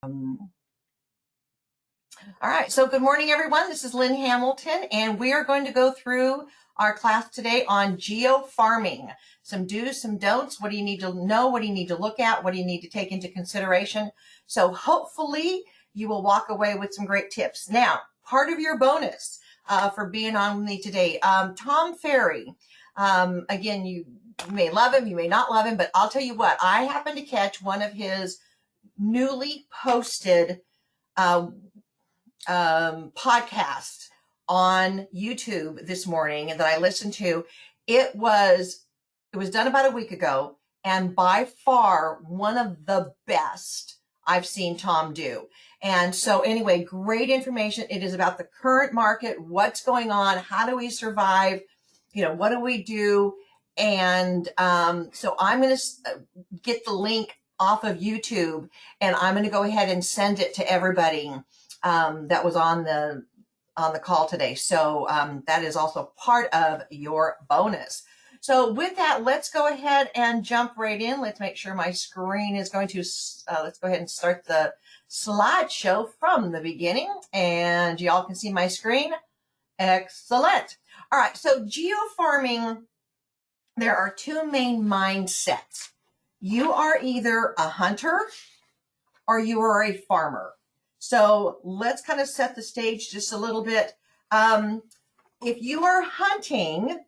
All right, so good morning, everyone. This is Lynn Hamilton, and we are going to go through our class today on geo farming. Some do's, some don'ts. What do you need to know? What do you need to look at? What do you need to take into consideration? So hopefully you will walk away with some great tips. Now, part of your bonus for being on with me today, Tom Ferry. Again, you may love him, you may not love him, but I'll tell you what, I happened to catch one of his newly posted podcast on YouTube this morning that I listened to. It was done about a week ago, and by far one of the best I've seen Tom do. And so anyway, great information. It is about the current market, what's going on, how do we survive, what do we do? And so I'm going to get the link off of YouTube, and I'm going to go ahead and send it to everybody that was on the call today. So that is also part of your bonus. So with that, let's go ahead and jump right in. Let's make sure my screen is going to, let's go ahead and start the slideshow from the beginning, and y'all can see my screen. Excellent. All right, so geo farming, there are two main mindsets. You are either a hunter or you are a farmer. So let's kind of set the stage just a little bit. If you are hunting,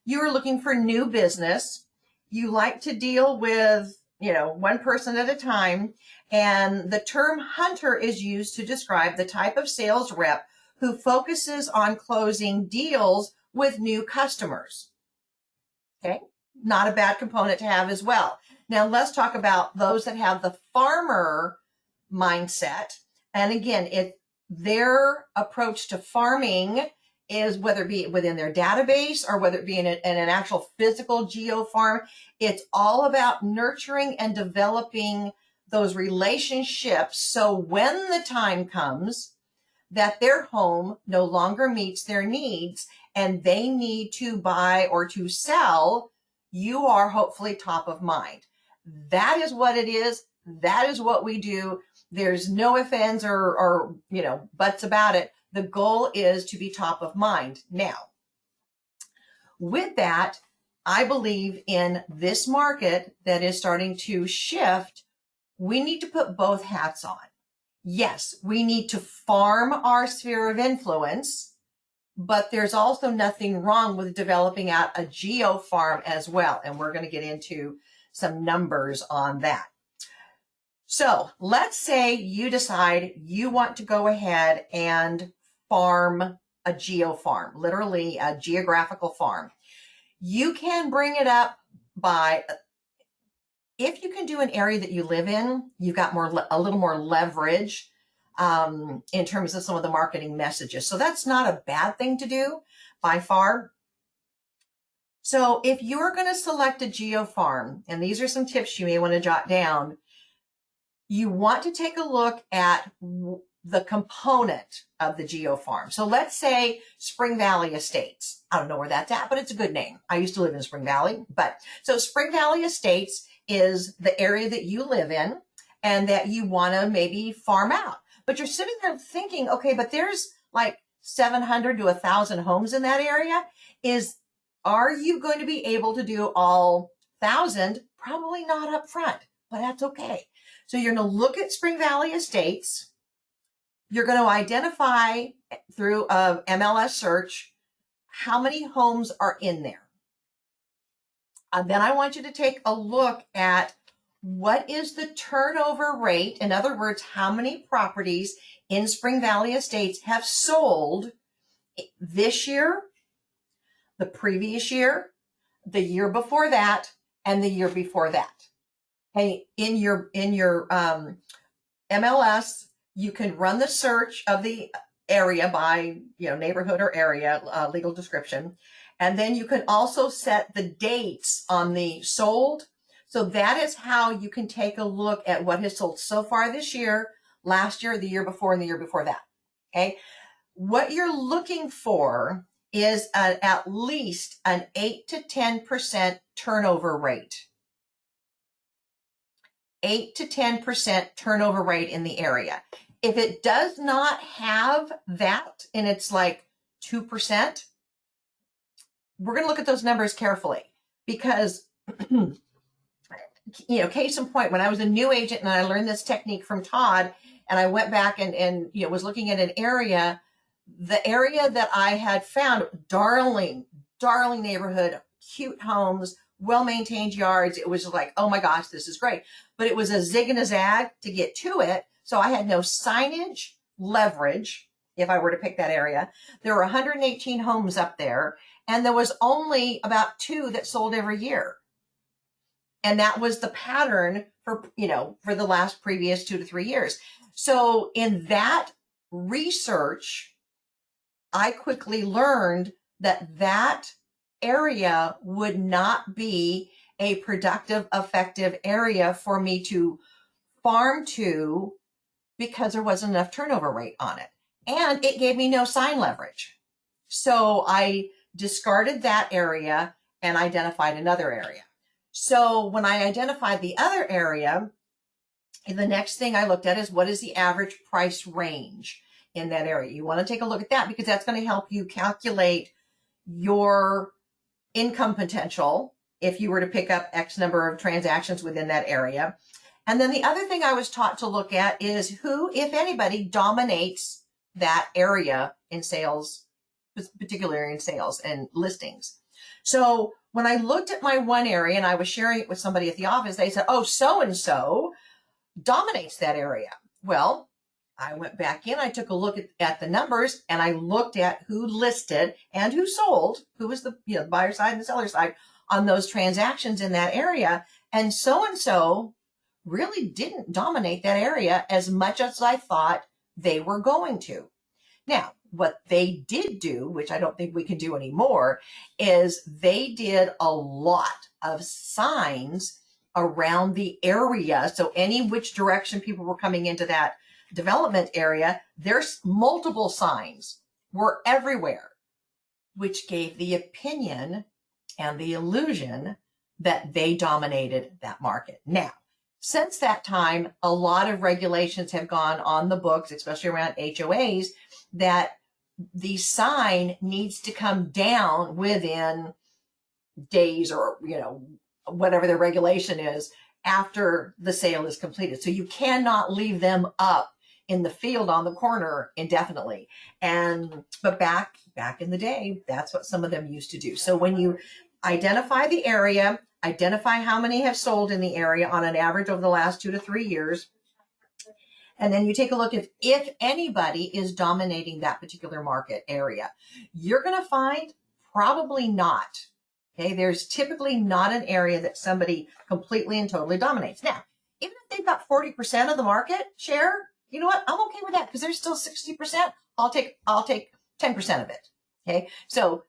you are looking for new business. You like to deal with, one person at a time. And the term hunter is used to describe the type of sales rep who focuses on closing deals with new customers. Okay, not a bad component to have as well. Now let's talk about those that have the farmer mindset. And again, their approach to farming is, whether it be within their database or whether it be in an actual physical geo farm, it's all about nurturing and developing those relationships. So when the time comes that their home no longer meets their needs and they need to buy or to sell, you are hopefully top of mind. That is what it is. That is what we do. There's no ifs, ands, or buts about it. The goal is to be top of mind. Now, with that, I believe in this market that is starting to shift, we need to put both hats on. Yes, we need to farm our sphere of influence, but there's also nothing wrong with developing out a geo farm as well. And we're going to get into some numbers on that. So let's say you decide you want to go ahead and farm a geo farm, literally a geographical farm. You can bring it up by, if you can do an area that you live in, you've got a little more leverage in terms of some of the marketing messages. So that's not a bad thing to do by far. So if you're going to select a geo farm, and these are some tips you may want to jot down, you want to take a look at the component of the geo farm. So let's say Spring Valley Estates. I don't know where that's at, but it's a good name. I used to live in Spring Valley. So Spring Valley Estates is the area that you live in and that you want to maybe farm out. But you're sitting there thinking, okay, but there's like 700 to 1,000 homes in that area. Are you going to be able to do all 1,000? Probably not up front, but that's okay. So you're going to look at Spring Valley Estates. You're going to identify through a MLS search how many homes are in there. And then I want you to take a look at what is the turnover rate. In other words, how many properties in Spring Valley Estates have sold this year, the previous year, the year before that, and the year before that. Hey, in your MLS, you can run the search of the area by neighborhood or area, legal description, and then you can also set the dates on the sold. So that is how you can take a look at what has sold so far this year, last year, the year before, and the year before that. Okay, what you're looking for is at least an 8 to 10% turnover rate. 8 to 10% turnover rate in the area. If it does not have that and it's like 2%, we're going to look at those numbers carefully because, case in point, when I was a new agent and I learned this technique from Todd and I went back and was looking at an area, the area that I had found, darling neighborhood, cute homes, well-maintained yards. It was just like, oh my gosh, this is great. But it was a zig and a zag to get to it. So I had no signage leverage if I were to pick that area. There were 118 homes up there, and there was only about 2 that sold every year. And that was the pattern for the last previous 2 to 3 years. So in that research, I quickly learned that area would not be a productive, effective area for me to farm to because there wasn't enough turnover rate on it. And it gave me no sign leverage. So I discarded that area and identified another area. So when I identified the other area, the next thing I looked at is what is the average price range in that area. You want to take a look at that because that's going to help you calculate your income potential if you were to pick up X number of transactions within that area. And then the other thing I was taught to look at is who, if anybody, dominates that area in sales, particularly in sales and listings. So when I looked at my one area and I was sharing it with somebody at the office, they said, oh, so-and-so dominates that area. Well, I went back in, I took a look at the numbers, and I looked at who listed and who sold, who was the buyer side and the seller side on those transactions in that area. And so really didn't dominate that area as much as I thought they were going to. Now, what they did do, which I don't think we can do anymore, is they did a lot of signs around the area. So any which direction people were coming into that development area, there's multiple signs were everywhere, which gave the opinion and the illusion that they dominated that market. Now, since that time, a lot of regulations have gone on the books, especially around HOAs, that the sign needs to come down within days or, whatever the regulation is after the sale is completed. So you cannot leave them up in the field on the corner indefinitely. But back in the day, that's what some of them used to do. So when you identify the area, identify how many have sold in the area on an average over the last 2 to 3 years, and then you take a look at if anybody is dominating that particular market area, you're going to find probably not. Okay, there's typically not an area that somebody completely and totally dominates. Now, even if they've got 40% of the market share, you know what? I'm okay with that because there's still 60%. I'll take 10% of it. Okay, so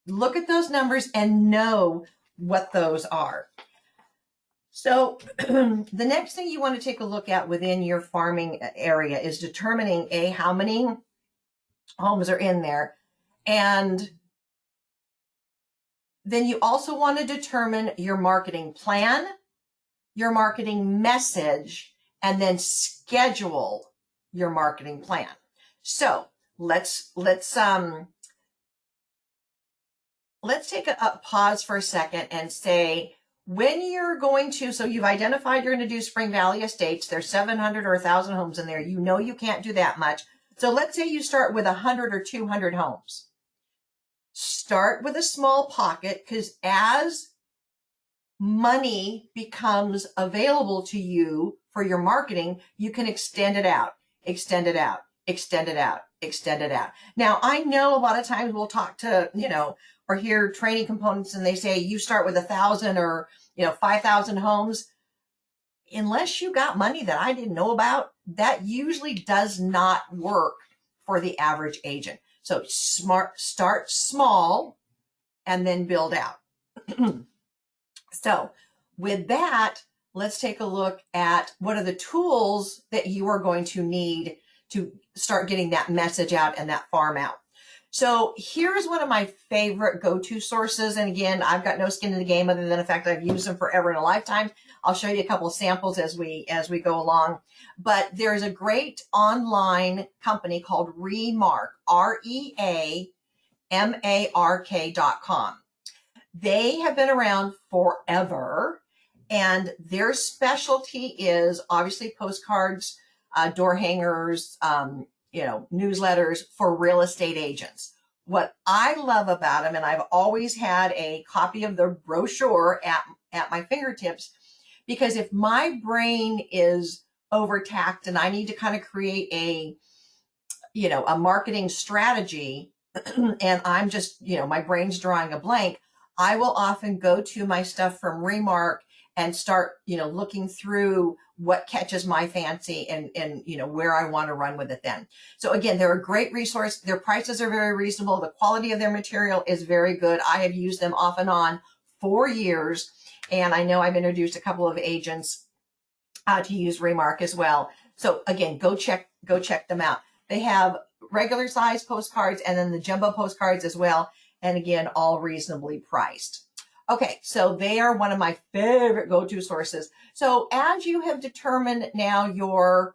look at those numbers and know what those are. So the next thing you want to take a look at within your farming area is determining how many homes are in there. And then you also want to determine your marketing plan, your marketing message, and then schedule your marketing plan. So let's take a pause for a second and say, when you're going to, so you've identified you're going to do Spring Valley Estates, there's 700 or 1,000 homes in there. You know you can't do that much. So let's say you start with 100 or 200 homes. Start with a small pocket, because as money becomes available to you for your marketing, you can extend it out, extend it out, extend it out, extend it out. Now, I know a lot of times we'll talk to, or hear training components and they say you start with 1,000 or 5,000 homes. Unless you got money that I didn't know about, that usually does not work for the average agent. So start small and then build out. So with that, let's take a look at what are the tools that you are going to need to start getting that message out and that farm out. So here's one of my favorite go-to sources. And again, I've got no skin in the game other than the fact that I've used them forever in a lifetime. I'll show you a couple of samples as we go along. But there's a great online company called Remark, REAMARK.com. They have been around forever, and their specialty is obviously postcards, door hangers, newsletters for real estate agents. What I love about them, and I've always had a copy of their brochure at my fingertips, because if my brain is overtaxed and I need to kind of create a marketing strategy and I'm just, my brain's drawing a blank, I will often go to my stuff from Remark and start, looking through what catches my fancy and where I want to run with it then. So again, they're a great resource. Their prices are very reasonable. The quality of their material is very good. I have used them off and on for years. And I know I've introduced a couple of agents to use Remark as well. So again, go check them out. They have regular size postcards and then the jumbo postcards as well. And again, all reasonably priced. Okay, so they are one of my favorite go-to sources. So as you have determined now your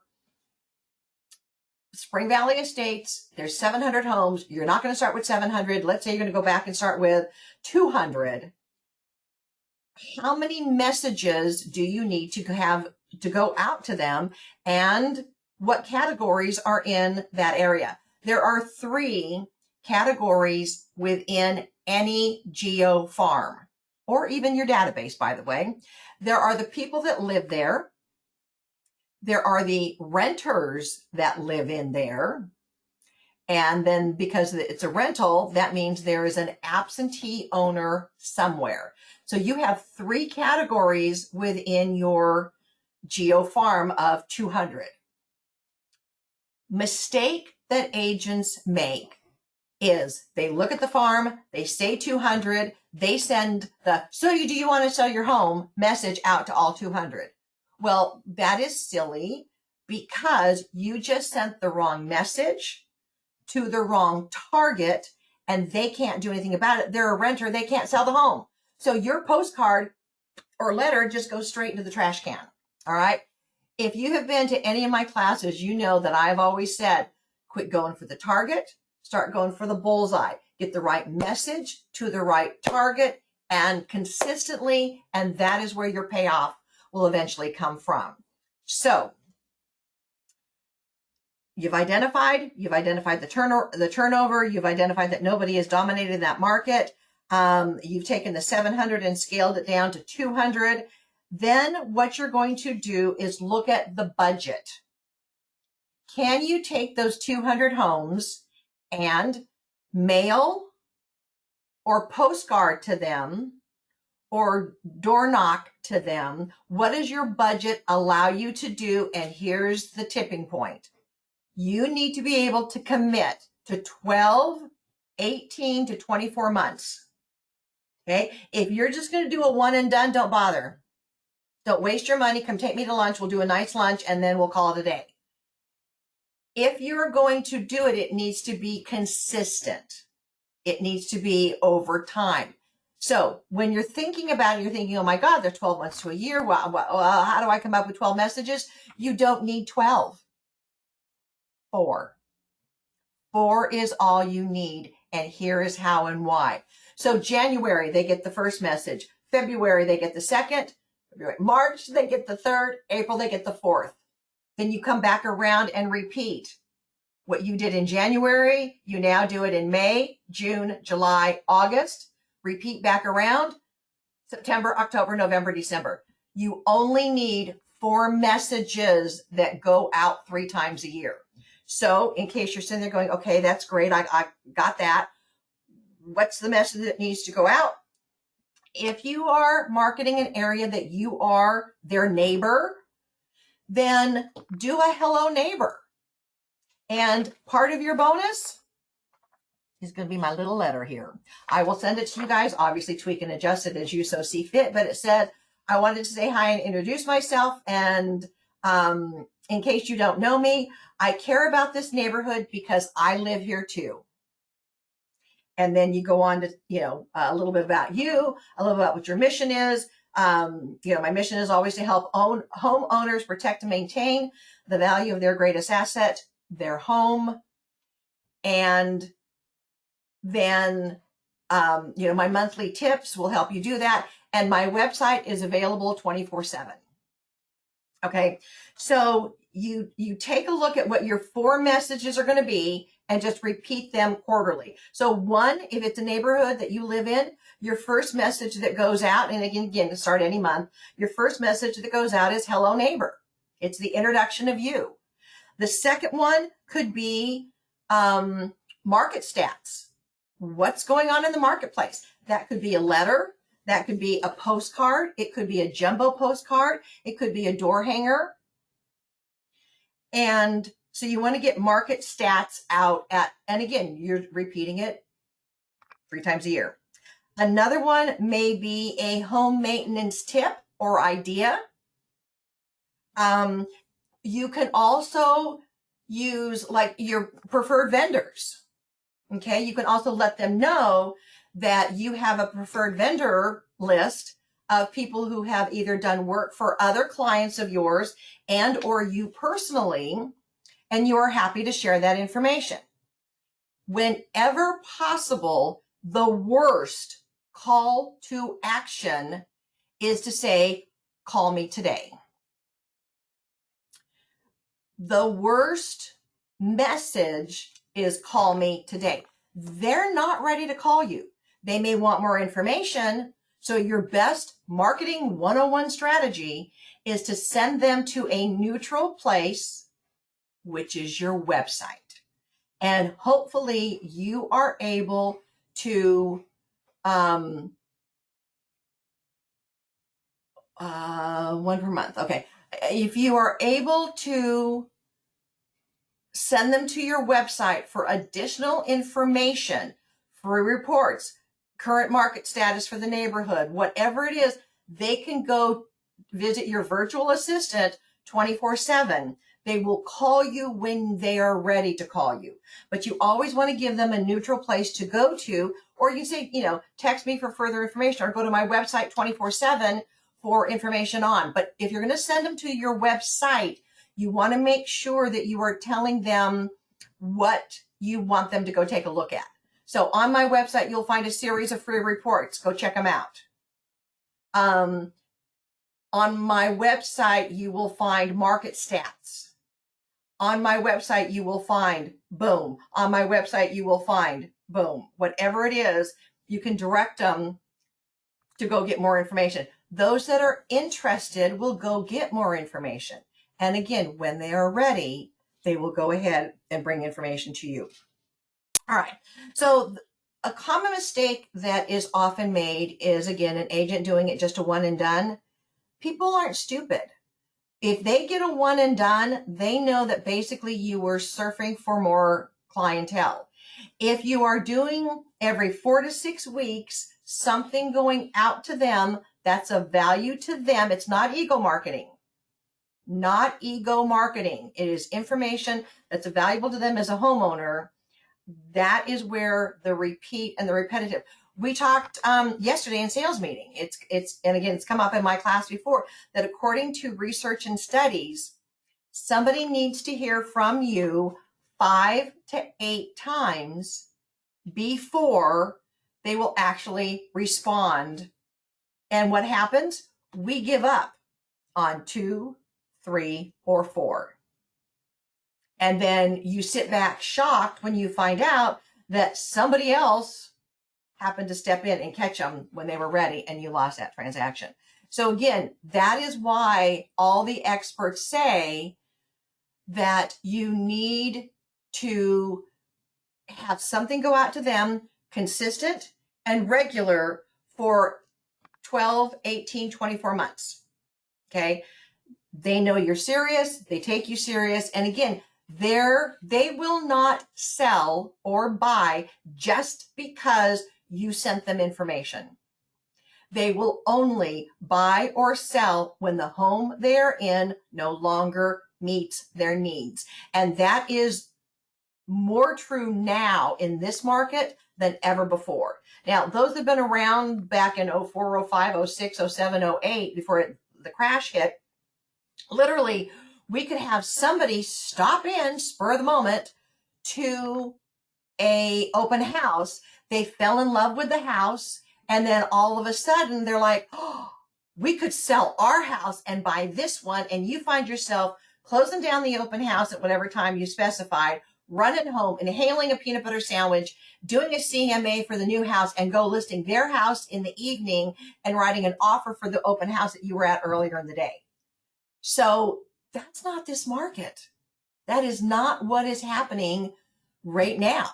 Spring Valley Estates, there's 700 homes. You're not going to start with 700. Let's say you're going to go back and start with 200. How many messages do you need to have to go out to them, and what categories are in that area? There are 3 categories within any Geo farm, or even your database, by the way. There are the people that live there. There are the renters that live in there. And then because it's a rental, that means there is an absentee owner somewhere. So you have 3 categories within your Geo farm of 200. Mistake that agents make is they look at the farm, they say 200, they send the, do you want to sell your home message out to all 200. Well, that is silly, because you just sent the wrong message to the wrong target and they can't do anything about it. They're a renter, they can't sell the home. So your postcard or letter just goes straight into the trash can. All right. If you have been to any of my classes, you know that I've always said, quit going for the target, start going for the bullseye. Get the right message to the right target and consistently, and that is where your payoff will eventually come from. So you've identified the turnover, you've identified that nobody has dominated that market. You've taken the 700 and scaled it down to 200. Then what you're going to do is look at the budget. Can you take those 200 homes and mail or postcard to them or door knock to them? What does your budget allow you to do? And here's the tipping point. You need to be able to commit to 12, 18 to 24 months. Okay. If you're just going to do a one and done, don't bother. Don't waste your money. Come take me to lunch. We'll do a nice lunch and then we'll call it a day. If you're going to do it, it needs to be consistent. It needs to be over time. So when you're thinking about it, you're thinking, oh my God, they're 12 months to a year. Well, how do I come up with 12 messages? You don't need 12. 4. 4 is all you need. And here is how and why. So January, they get the first message. February, they get the second. March, they get the third. April, they get the fourth. Then you come back around and repeat. What you did in January, you now do it in May, June, July, August. Repeat back around September, October, November, December. You only need 4 messages that go out 3 times a year. So in case you're sitting there going, okay, that's great. I got that. What's the message that needs to go out? If you are marketing an area that you are their neighbor, then do a hello neighbor. And part of your bonus is going to be my little letter here. I will send it to you guys, obviously tweak and adjust it as you so see fit, but it said, I wanted to say hi and introduce myself. And in case you don't know me, I care about this neighborhood because I live here too. And then you go on to, a little bit about you, a little bit about what your mission is, My mission is always to help homeowners protect and maintain the value of their greatest asset, their home. And then, my monthly tips will help you do that. And my website is available 24/7. Okay. So you take a look at what your 4 messages are going to be and just repeat them quarterly. So 1, if it's a neighborhood that you live in, your first message that goes out, and again, to start any month, your first message that goes out is hello neighbor. It's the introduction of you. The second one could be market stats. What's going on in the marketplace? That could be a letter. That could be a postcard. It could be a jumbo postcard. It could be a door hanger. And so you want to get market stats out and again, you're repeating it 3 times a year. Another one may be a home maintenance tip or idea. You can also use like your preferred vendors. Okay. You can also let them know that you have a preferred vendor list of people who have either done work for other clients of yours and or you personally, and you are happy to share that information. Whenever possible, the worst call to action is to say, call me today. The worst message is call me today. They're not ready to call you. They may want more information. So your best marketing 101 strategy is to send them to a neutral place, which is your website. And hopefully you are able to, 1 per month. Okay. If you are able to send them to your website for additional information, free reports, current market status for the neighborhood, whatever it is, they can go visit your virtual assistant 24/7. They will call you when they are ready to call you. But you always want to give them a neutral place to go to, or you say, text me for further information or go to my website 24/7 for information on. But if you're going to send them to your website, you want to make sure that you are telling them what you want them to go take a look at. So on my website, you'll find a series of free reports. Go check them out. On my website, you will find market stats. On my website, you will find boom. On my website, you will find boom. Whatever it is, you can direct them to go get more information. Those that are interested will go get more information. And again, when they are ready, they will go ahead and bring information to you. All right. So a common mistake that is often made is, again, an agent doing it just a one and done. People aren't stupid. If they get a one and done, they know that basically you were surfing for more clientele. If you are doing every 4 to 6 weeks, something going out to them that's of value to them, it's not ego marketing. Not ego marketing. It is information that's valuable to them as a homeowner. That is where the repeat and the repetitive. We talked yesterday in sales meeting. And again, it's come up in my class before that according to research and studies, somebody needs to hear from you 5 to 8 times before they will actually respond. And what happens? We give up on 2, 3, or 4. And then you sit back shocked when you find out that somebody else happened to step in and catch them when they were ready and you lost that transaction. So again, that is why all the experts say that you need to have something go out to them consistent and regular for 12, 18, 24 months. Okay. They know you're serious. They take you serious. And again, they will not sell or buy just because you sent them information. They will only buy or sell when the home they're in no longer meets their needs. And that is more true now in this market than ever before. Now, those that have been around back in 04, 05, 06, 07, 08, before the crash hit, literally, we could have somebody stop in, spur of the moment, to a open house. They fell in love with the house, and then all of a sudden they're like, oh, we could sell our house and buy this one. And you find yourself closing down the open house at whatever time you specified, running home, inhaling a peanut butter sandwich, doing a CMA for the new house, and go listing their house in the evening and writing an offer for the open house that you were at earlier in the day. So that's not this market. That is not what is happening right now.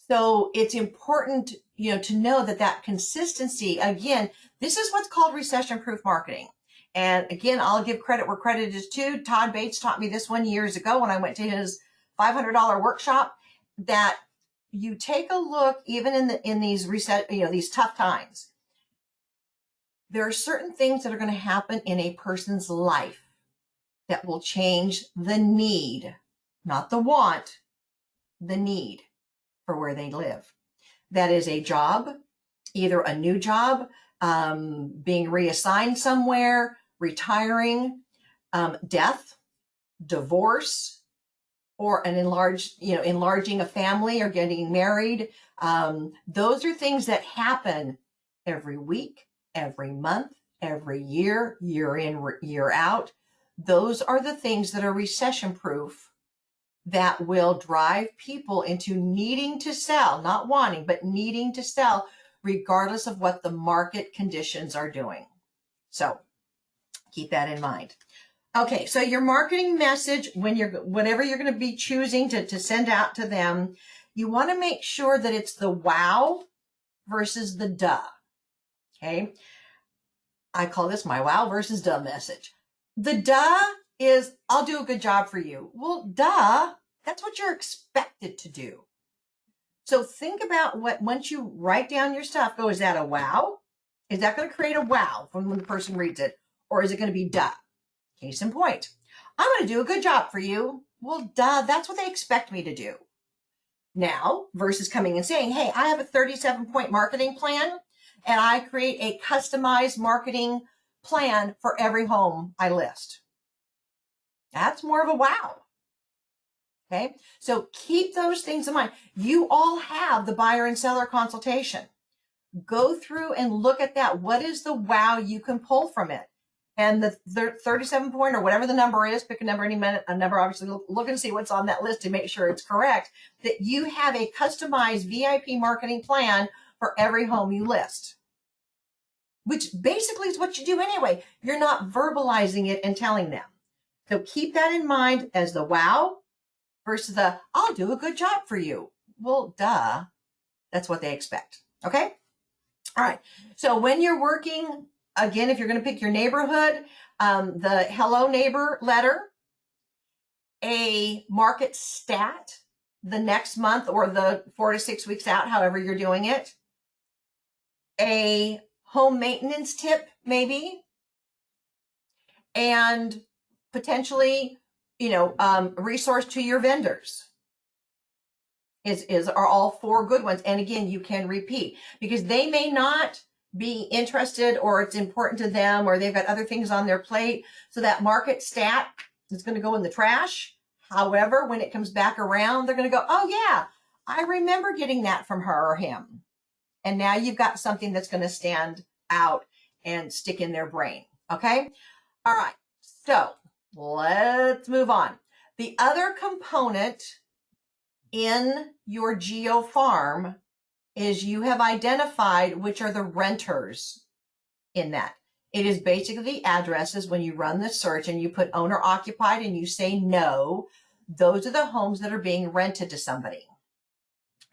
So it's important, to know that consistency, again, this is what's called recession-proof marketing. And again, I'll give credit where credit is due. Todd Bates taught me this one years ago when I went to his $500 workshop, that you take a look, even in these these tough times, there are certain things that are going to happen in a person's life that will change the need, not the want, the need for where they live. That is a job, either a new job, being reassigned somewhere, retiring, death, divorce, or an enlarging a family or getting married. Those are things that happen every week, every month, every year, year in, year out. Those are the things that are recession proof, that will drive people into needing to sell, not wanting, but needing to sell, regardless of what the market conditions are doing. So keep that in mind. Okay, so your marketing message, whatever you're going to be choosing to send out to them, you want to make sure that it's the wow versus the duh. Okay, I call this my wow versus duh message. The duh is, I'll do a good job for you. Well, duh, that's what you're expected to do. So think about once you write down your stuff, is that a wow? Is that going to create a wow when the person reads it? Or is it going to be duh? Case in point, I'm going to do a good job for you. Well, duh, that's what they expect me to do. Now, versus coming and saying, hey, I have a 37-point marketing plan, and I create a customized marketing plan for every home I list. That's more of a wow. Okay, so keep those things in mind. You all have the buyer and seller consultation. Go through and look at that. What is the wow you can pull from it? And the 37-point, or whatever the number is, pick a number any minute, a number, obviously look and see what's on that list to make sure it's correct, that you have a customized VIP marketing plan for every home you list, which basically is what you do anyway. You're not verbalizing it and telling them. So keep that in mind as the wow versus the, I'll do a good job for you. Well, duh, that's what they expect. Okay. All right. So when you're working, again, if you're going to pick your neighborhood, the hello neighbor letter, a market stat the next month or the 4 to 6 weeks out, however you're doing it, a home maintenance tip maybe, and potentially, resource to your vendors are all 4 good ones. And again, you can repeat, because they may not be interested, or it's important to them, or they've got other things on their plate. So that market stat is going to go in the trash. However, when it comes back around, they're going to go, oh yeah, I remember getting that from her or him. And now you've got something that's going to stand out and stick in their brain. Okay. All right. So let's move on. The other component in your Geo Farm is you have identified which are the renters in that. It is basically the addresses. When you run the search and you put owner occupied and you say no, those are the homes that are being rented to somebody.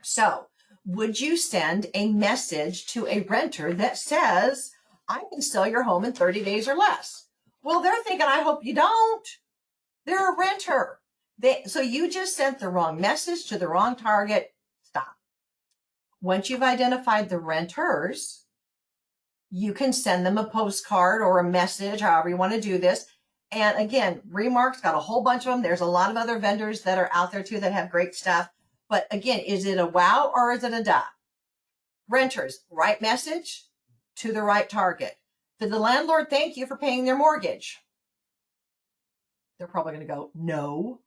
So would you send a message to a renter that says, I can sell your home in 30 days or less? Well, they're thinking, I hope you don't. They're a renter. So you just sent the wrong message to the wrong target. Stop. Once you've identified the renters, you can send them a postcard or a message, however you want to do this. And again, Remark's got a whole bunch of them. There's a lot of other vendors that are out there too that have great stuff. But again, is it a wow or is it a duh? Renters, right message to the right target. Did the landlord thank you for paying their mortgage? They're probably going to go, no.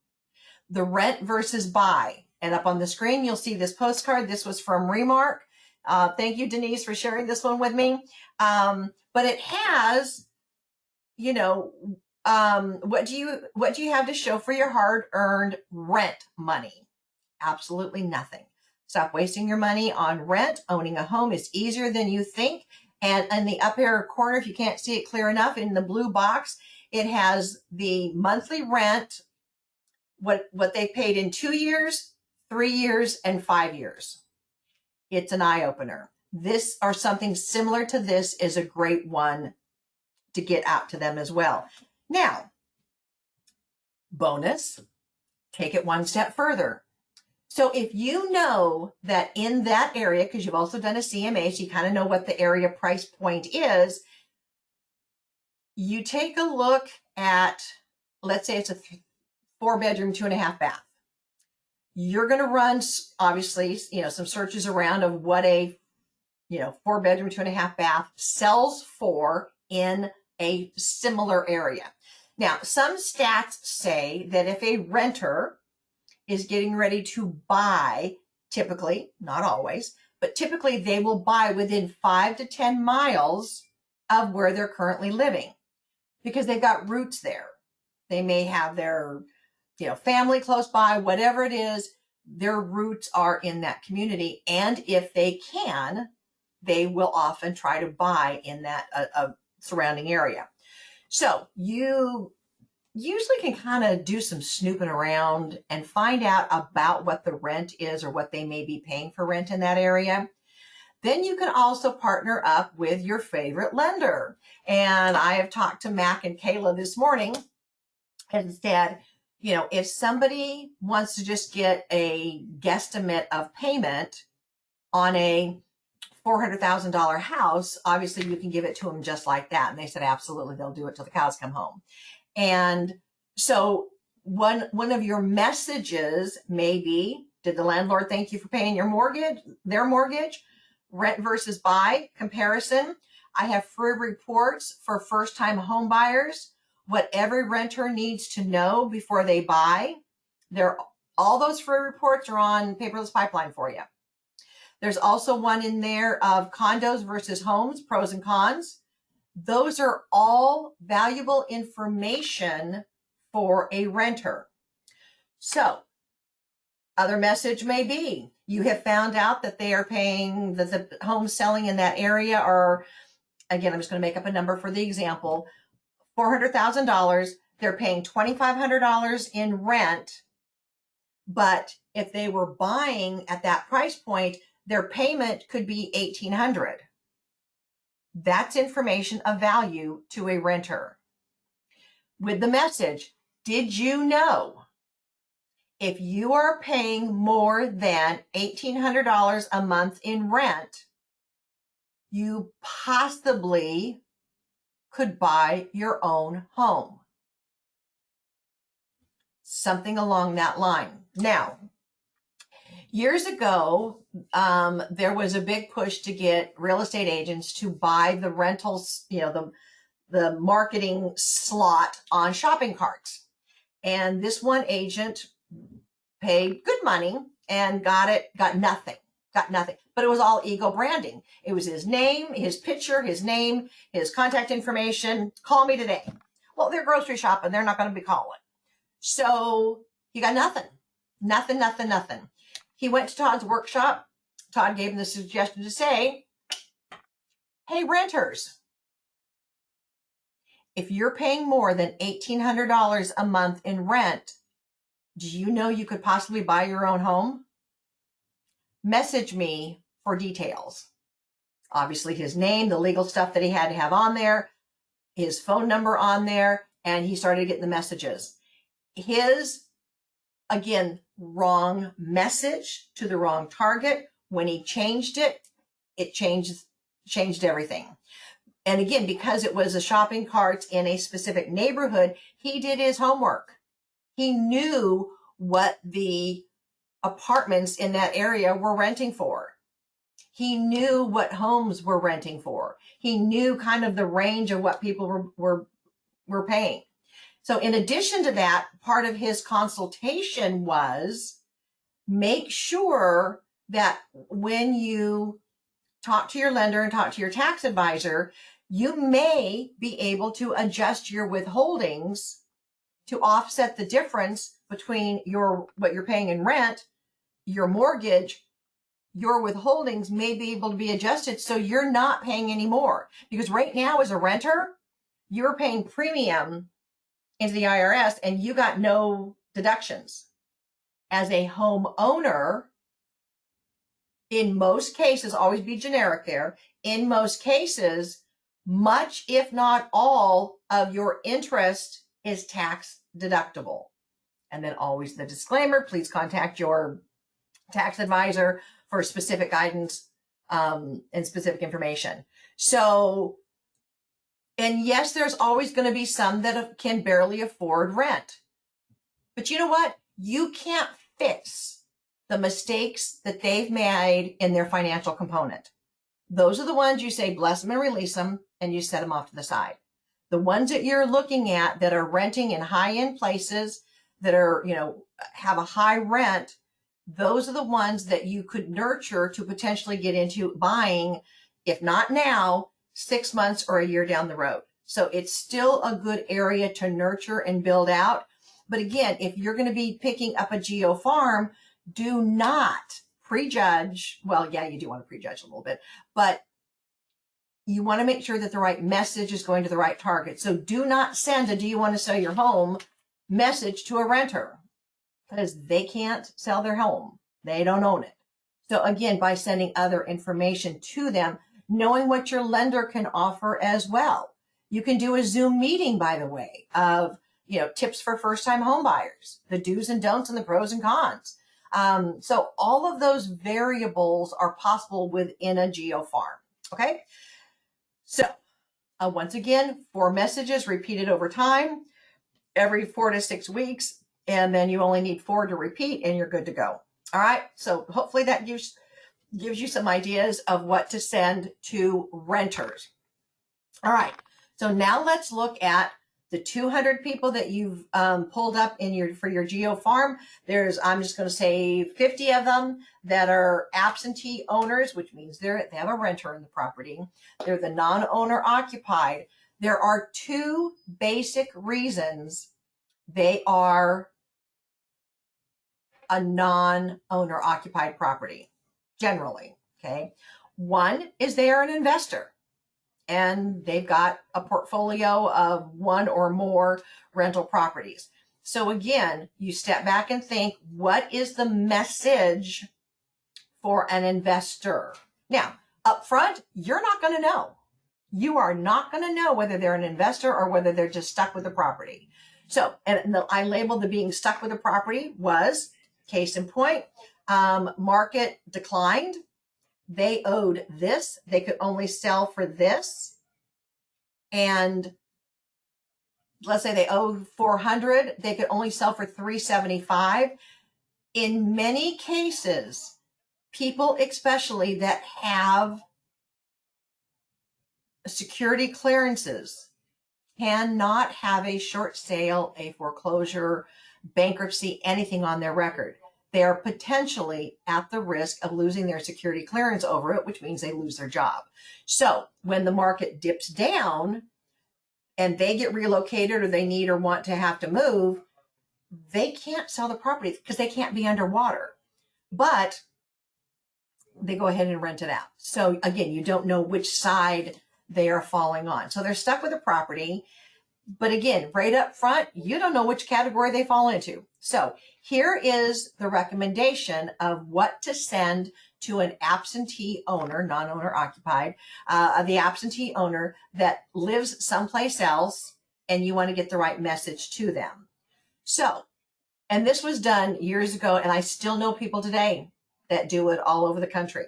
The rent versus buy. And up on the screen, you'll see this postcard. This was from Remark. Thank you, Denise, for sharing this one with me. But it has, you know, what do you have to show for your hard-earned rent money? Absolutely nothing. Stop wasting your money on rent. Owning a home is easier than you think. And in the upper corner, if you can't see it clear enough, in the blue box, it has the monthly rent, what they paid in 2 years, 3 years, and 5 years. It's an eye-opener. This or something similar to this is a great one to get out to them as well. Now, bonus, take it one step further. So if you know that in that area, because you've also done a CMA, so you kind of know what the area price point is, you take a look at, let's say it's a 4-bedroom, 2.5 bath. You're going to run, obviously, some searches around of what a, 4-bedroom, 2.5 bath sells for in a similar area. Now, some stats say that if a renter is getting ready to buy, typically, not always, but typically they will buy within 5 to 10 miles of where they're currently living because they've got roots there. They may have their, family close by, whatever it is, their roots are in that community. And if they can, they will often try to buy in that surrounding area. So you usually can kind of do some snooping around and find out about what the rent is or what they may be paying for rent in that area. Then you can also partner up with your favorite lender. And I have talked to Mac and Kayla this morning and said, if somebody wants to just get a guesstimate of payment on a $400,000 house, obviously you can give it to them just like that. And they said, absolutely, they'll do it till the cows come home. And so one of your messages may be, did the landlord thank you for paying their mortgage? Rent versus buy comparison. I have free reports for first-time home buyers, what every renter needs to know before they buy. All those free reports are on Paperless Pipeline for you. There's also one in there of condos versus homes, pros and cons. Those are all valuable information for a renter. So, other message may be, you have found out that they are paying, that the homes selling in that area are, again, I'm just going to make up a number for the example, $400,000. They're paying $2,500 in rent, but if they were buying at that price point, their payment could be $1,800. That's information of value to a renter. With the message, did you know if you are paying more than $1,800 a month in rent, you possibly could buy your own home? Something along that line. Now, years ago, there was a big push to get real estate agents to buy the rentals, the marketing slot on shopping carts. And this one agent paid good money and got nothing. But it was all ego branding. It was his name, his picture, his name, his contact information. Call me today. Well, they're grocery shopping. They're not going to be calling. So he got nothing. Nothing. He went to Todd's workshop. Todd gave him the suggestion to say, hey, renters, if you're paying more than $1,800 a month in rent, do you know you could possibly buy your own home? Message me for details. Obviously, his name, the legal stuff that he had to have on there, his phone number on there, and he started getting the messages. His, again, wrong message to the wrong target. When he changed it, it changed everything. And again, because it was a shopping cart in a specific neighborhood, he did his homework. He knew what the apartments in that area were renting for. He knew what homes were renting for. He knew kind of the range of what people were paying. So in addition to that, part of his consultation was make sure that when you talk to your lender and talk to your tax advisor, you may be able to adjust your withholdings to offset the difference between what you're paying in rent, your mortgage. Your withholdings may be able to be adjusted so you're not paying any more. Because right now as a renter, you're paying premium into the IRS and you got no deductions. As a homeowner, in most cases, always be generic there, in most cases, much if not all of your interest is tax deductible. And then always the disclaimer, please contact your tax advisor for specific guidance and specific information. So, and yes, there's always going to be some that can barely afford rent. But you know what? You can't fix the mistakes that they've made in their financial component. Those are the ones you say, bless them and release them, and you set them off to the side. The ones that you're looking at that are renting in high-end places that are, have a high rent, those are the ones that you could nurture to potentially get into buying, if not now, 6 months or a year down the road. So it's still a good area to nurture and build out. But again, if you're going to be picking up a Geo Farm, do not prejudge. Well, yeah, you do want to prejudge a little bit, but you want to make sure that the right message is going to the right target. So do not send a "do you want to sell your home" message to a renter, because they can't sell their home. They don't own it. So again, by sending other information to them, knowing what your lender can offer as well. You can do a Zoom meeting, by the way, of tips for first-time home buyers, the do's and don'ts and the pros and cons. So all of those variables are possible within a Geo Farm. Okay. So once again, 4 messages repeated over time, every 4 to 6 weeks. And then you only need 4 to repeat and you're good to go. All right. So hopefully that gives you some ideas of what to send to renters. All right. So now let's look at the 200 people that you've pulled up for your Geo Farm. I'm just going to say 50 of them that are absentee owners, which means they have a renter in the property. They're the non-owner occupied. There are 2 basic reasons they are a non-owner occupied property, generally, okay? One is they are an investor and they've got a portfolio of 1 or more rental properties. So again, you step back and think, what is the message for an investor? Now, up front, you're not going to know. You are not going to know whether they're an investor or whether they're just stuck with the property. So, and I labeled the being stuck with the property was, case in point, market declined. They owed this. They could only sell for this. And let's say they owe 400. They could only sell for 375. In many cases, people especially that have security clearances cannot have a short sale, a foreclosure, bankruptcy, anything on their record. They are potentially at the risk of losing their security clearance over it, which means they lose their job. So when the market dips down and they get relocated or they need or want to have to move, they can't sell the property because they can't be underwater. But they go ahead and rent it out. So again, you don't know which side they are falling on. So they're stuck with a property. But again, right up front, you don't know which category they fall into. So here is the recommendation of what to send to an absentee owner, non-owner occupied, the absentee owner that lives someplace else, and you want to get the right message to them. So, and this was done years ago, and I still know people today that do it all over the country.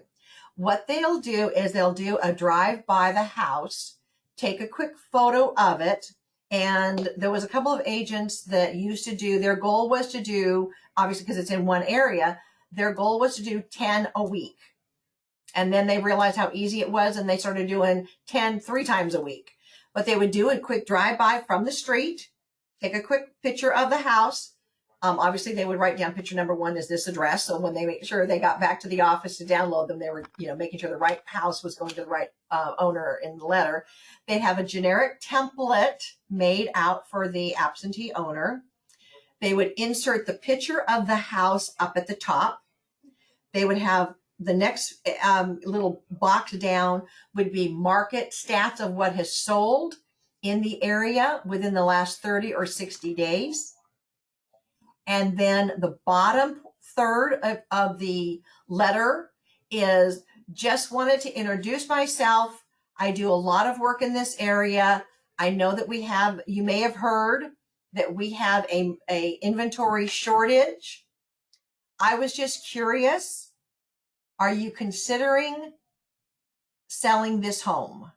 What they'll do is they'll do a drive by the house, take a quick photo of it. And there was a couple of agents that used to do, their goal was to do, obviously because it's in one area, their goal was to do 10 a week. And then they realized how easy it was, and they started doing 10 3 times a week. But they would do a quick drive-by from the street, take a quick picture of the house. Obviously, they would write down picture number 1 is this address. So when they make sure they got back to the office to download them, they were, making sure the right house was going to the right owner in the letter. They'd have a generic template made out for the absentee owner. They would insert the picture of the house up at the top. They would have the next little box down would be market stats of what has sold in the area within the last 30 or 60 days. And then the bottom third of the letter is just wanted to introduce myself. I do a lot of work in this area. I know that you may have heard that we have a inventory shortage. I was just curious. Are you considering selling this home?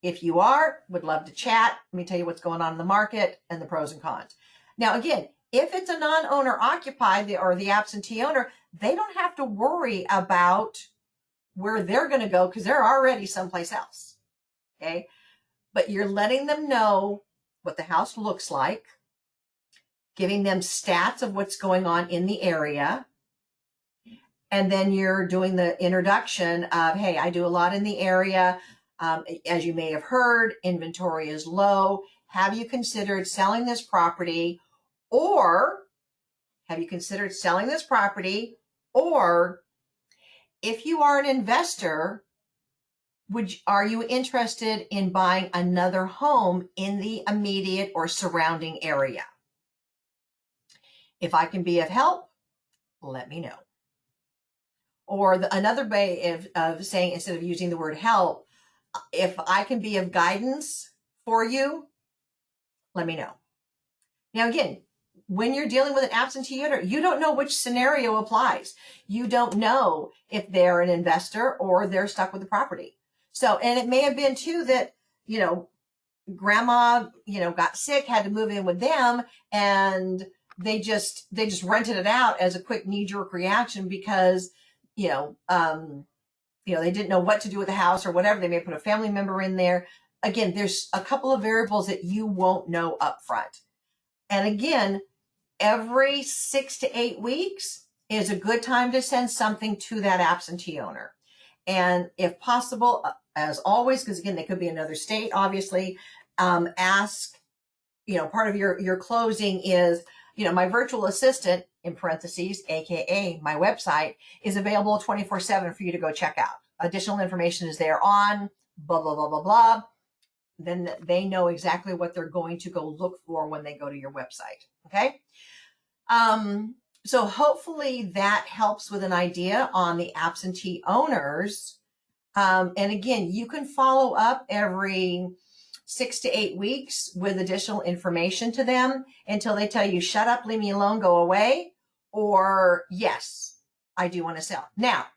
If you are, would love to chat. Let me tell you what's going on in the market and the pros and cons. Now, again, if it's a non-owner occupied or the absentee owner, they don't have to worry about where they're going to go because they're already someplace else. Okay. But you're letting them know what the house looks like, giving them stats of what's going on in the area. And then you're doing the introduction of, hey, I do a lot in the area. As you may have heard, inventory is low. Have you considered selling this property? Or have you considered selling this property? Or if you are an investor, are you interested in buying another home in the immediate or surrounding area? If I can be of help, let me know. Or another way of saying, instead of using the word help, if I can be of guidance for you, let me know. Now, again, when you're dealing with an absentee owner, you don't know which scenario applies. You don't know if they're an investor or they're stuck with the property. So, and it may have been too that, grandma, got sick, had to move in with them, and they just rented it out as a quick knee-jerk reaction because, they didn't know what to do with the house or whatever. They may put a family member in there. Again, there's a couple of variables that you won't know up front. And again, every 6 to 8 weeks is a good time to send something to that absentee owner. And if possible, as always, because again, they could be another state, obviously, ask, part of your closing is, my virtual assistant, in parentheses, AKA my website, is available 24/7 for you to go check out. Additional information is there on blah, blah, blah, blah, blah. Then they know exactly what they're going to go look for when they go to your website. Okay. So hopefully that helps with an idea on the absentee owners. And again, you can follow up every 6 to 8 weeks with additional information to them until they tell you, shut up, leave me alone, go away, or yes, I do want to sell. Now,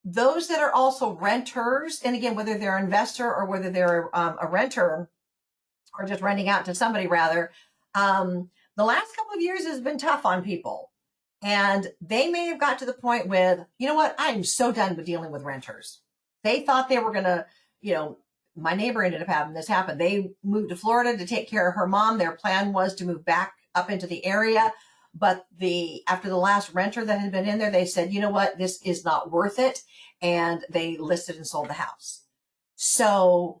those that are also renters, and again, whether they're an investor or whether they're a renter or just renting out to somebody rather, the last couple of years has been tough on people. And they may have got to the point with, you know what, I am so done with dealing with renters. They thought they were going to, my neighbor ended up having this happen. They moved to Florida to take care of her mom. Their plan was to move back up into the area. But after the last renter that had been in there, they said, you know what, this is not worth it. And they listed and sold the house. So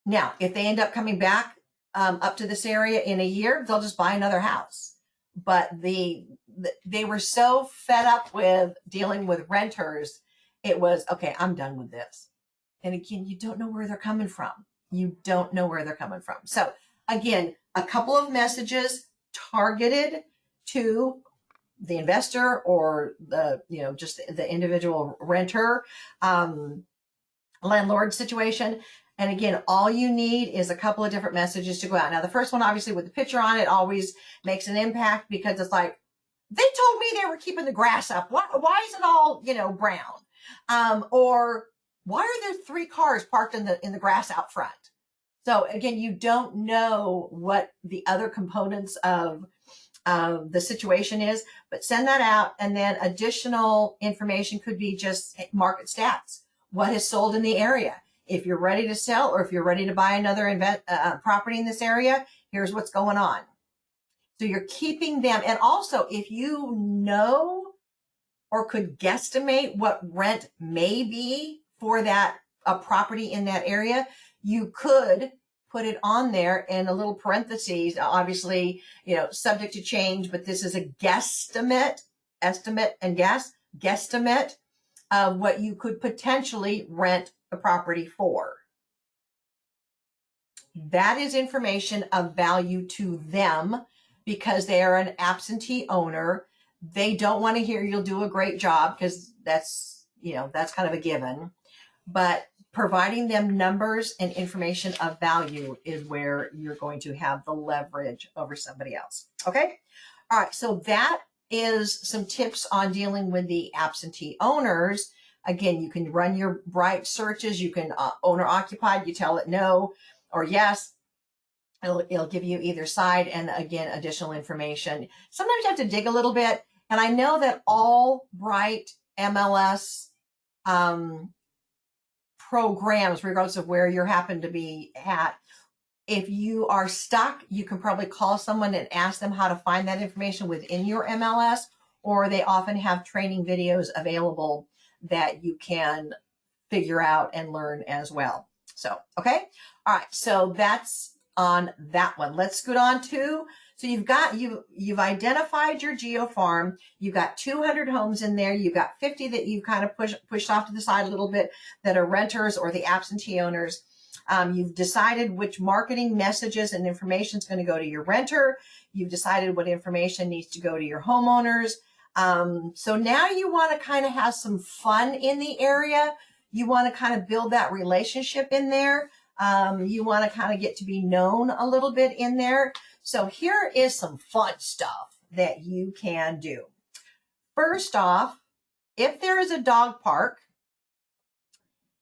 now if they end up coming back up to this area in a year, they'll just buy another house. But they were so fed up with dealing with renters. It was, okay, I'm done with this. And again, you don't know where they're coming from. You don't know where they're coming from. So again, a couple of messages targeted to the investor or the, just the individual renter, landlord situation. And again, all you need is a couple of different messages to go out. Now, the first one, obviously with the picture on it, always makes an impact because it's like, they told me they were keeping the grass up. Why is it all, brown? Or why are there 3 cars parked in the grass out front? So again, you don't know what the other components of the situation is, but send that out. And then additional information could be just market stats. What has sold in the area? If you're ready to sell, or if you're ready to buy another property in this area, here's what's going on. So you're keeping them. And also, if you know or could guesstimate what rent may be for that a property in that area, you could put it on there in a little parentheses, obviously, subject to change, but this is a guesstimate, estimate and guesstimate of what you could potentially rent the property for. That is information of value to them because they are an absentee owner. They don't want to hear you'll do a great job because that's kind of a given. But providing them numbers and information of value is where you're going to have the leverage over somebody else. Okay. All right. So that is some tips on dealing with the absentee owners. Again, you can run your bright searches. You can owner occupied. You tell it no or yes. It'll give you either side, and again, additional information. Sometimes you have to dig a little bit. And I know that all Bright MLS programs, regardless of where you happen to be at, if you are stuck, you can probably call someone and ask them how to find that information within your MLS, or they often have training videos available that you can figure out and learn as well. So, okay. All right. So that's on that one. Let's scoot on to, so you've identified your Geo Farm. You've got 200 homes in there. You've got 50 that you've kind of pushed off to the side a little bit that are renters or the absentee owners. You've decided which marketing messages and information is going to go to your renter. You've decided what information needs to go to your homeowners. So now you want to kind of have some fun in the area. You want to kind of build that relationship in there. You want to kind of get to be known a little bit in there. So here is some fun stuff that you can do. First off, if there is a dog park,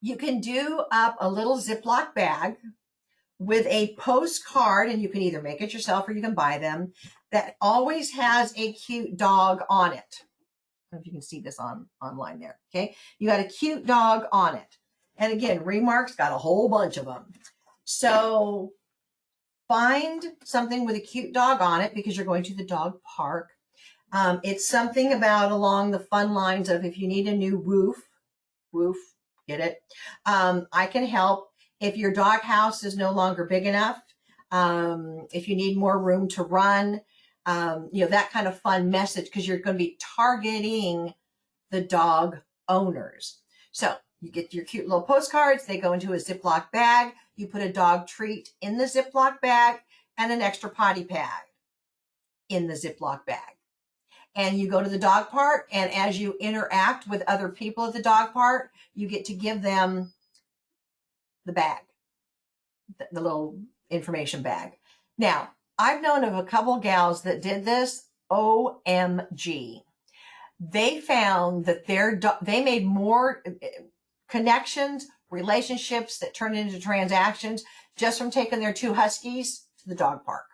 you can do up a little Ziploc bag with a postcard, and you can either make it yourself or you can buy them, that always has a cute dog on it. I don't know if you can see this online there. Okay. You got a cute dog on it. And again, Remark's got a whole bunch of them. So find something with a cute dog on it because you're going to the dog park. It's something about along the fun lines of if you need a new roof, get it. I can help. If your dog house is no longer big enough, if you need more room to run, that kind of fun message, because you're going to be targeting the dog owners. So you get your cute little postcards. They go into a Ziploc bag. You put a dog treat in the Ziploc bag and an extra potty pad in the Ziploc bag. And you go to the dog park, and as you interact with other people at the dog park, you get to give them the bag, the little information bag. Now, I've known of a couple gals that did this. OMG. They found that they made more connections, relationships that turned into transactions just from taking their two huskies to the dog park.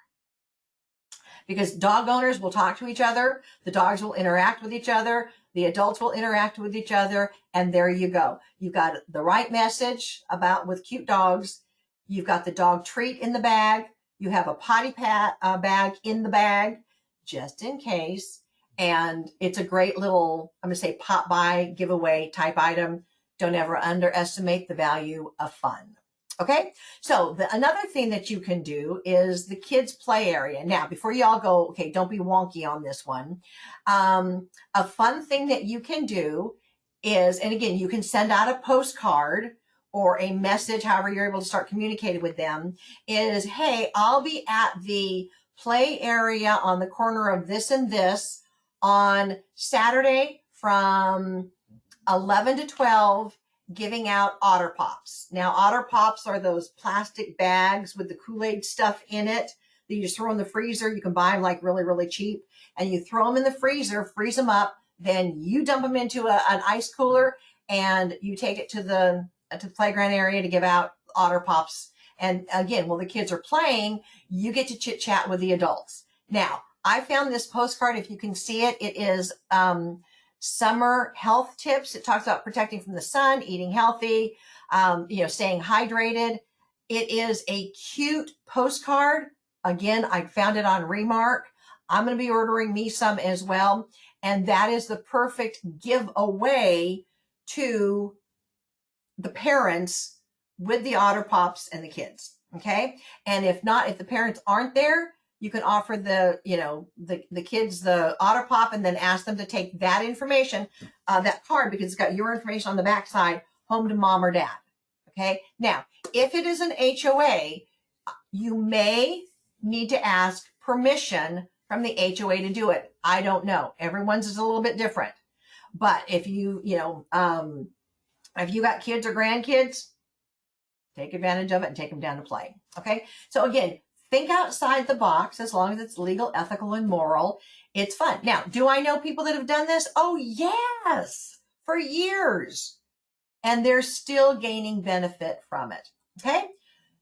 Because dog owners will talk to each other, the dogs will interact with each other, the adults will interact with each other, and there you go. You've got the right message with cute dogs. You've got the dog treat in the bag. You have a potty bag in the bag, just in case. And it's a great little, I'm going to say pop by giveaway type item. Don't ever underestimate the value of fun. Okay, so another thing that you can do is the kids' play area. Now, before y'all go, okay, don't be wonky on this one. A fun thing that you can do is, and again, you can send out a postcard or a message, however you're able to start communicating with them, is, hey, I'll be at the play area on the corner of this and this on Saturday from 11 to 12, giving out Otter Pops. Now, Otter Pops are those plastic bags with the Kool-Aid stuff in it that you just throw in the freezer. You can buy them like really, really cheap. And you throw them in the freezer, freeze them up, then you dump them into an ice cooler, and you take it to the playground area to give out Otter Pops. And again, while the kids are playing, you get to chit-chat with the adults. Now, I found this postcard. If you can see it, it is summer health tips. It talks about protecting from the sun, eating healthy, staying hydrated. It is a cute postcard. Again, I found it on Remark. I'm going to be ordering me some as well. And that is the perfect giveaway to the parents with the Otter Pops and the kids. Okay. And if not, if the parents aren't there, you can offer the kids the Otter Pop and then ask them to take that information, that card, because it's got your information on the backside, home to mom or dad. Okay. Now, if it is an HOA, you may need to ask permission from the HOA to do it. I don't know. Everyone's is a little bit different. But if you got kids or grandkids, take advantage of it and take them down to play. Okay. So again, think outside the box. As long as it's legal, ethical, and moral, it's fun. Now, do I know people that have done this? Oh, yes, for years. And they're still gaining benefit from it. Okay.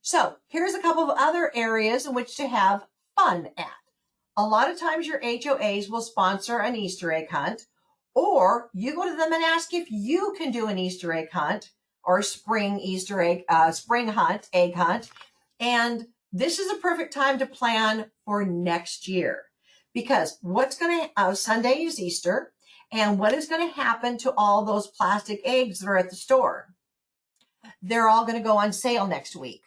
So here's a couple of other areas in which to have fun at. A lot of times your HOAs will sponsor an Easter egg hunt, or you go to them and ask if you can do an Easter egg hunt or spring hunt, egg hunt. And this is a perfect time to plan for next year, because Sunday is Easter, and what is going to happen to all those plastic eggs that are at the store? They're all going to go on sale next week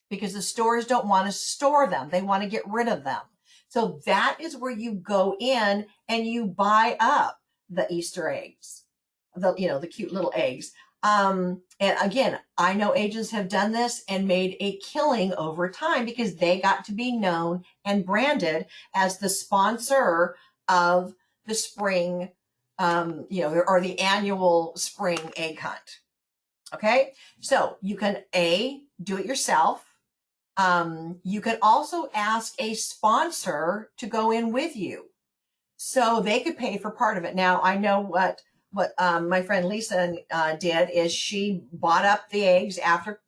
because the stores don't want to store them. They want to get rid of them. So that is where you go in and you buy up the Easter eggs, the cute little eggs. And again, I know agents have done this and made a killing over time because they got to be known and branded as the sponsor of the spring, or the annual spring egg hunt. Okay. So you can do it yourself. You can also ask a sponsor to go in with you, so they could pay for part of it. Now, I know what my friend Lisa did is she bought up the eggs after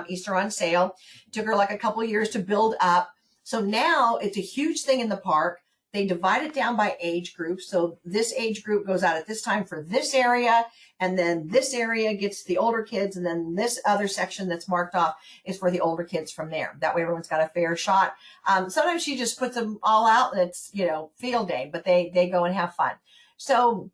Easter on sale. It took her like a couple of years to build up. So now it's a huge thing in the park. They divide it down by age groups. So this age group goes out at this time for this area, and then this area gets the older kids, and then this other section that's marked off is for the older kids from there. That way everyone's got a fair shot. Sometimes she just puts them all out and it's, field day, but they go and have fun. So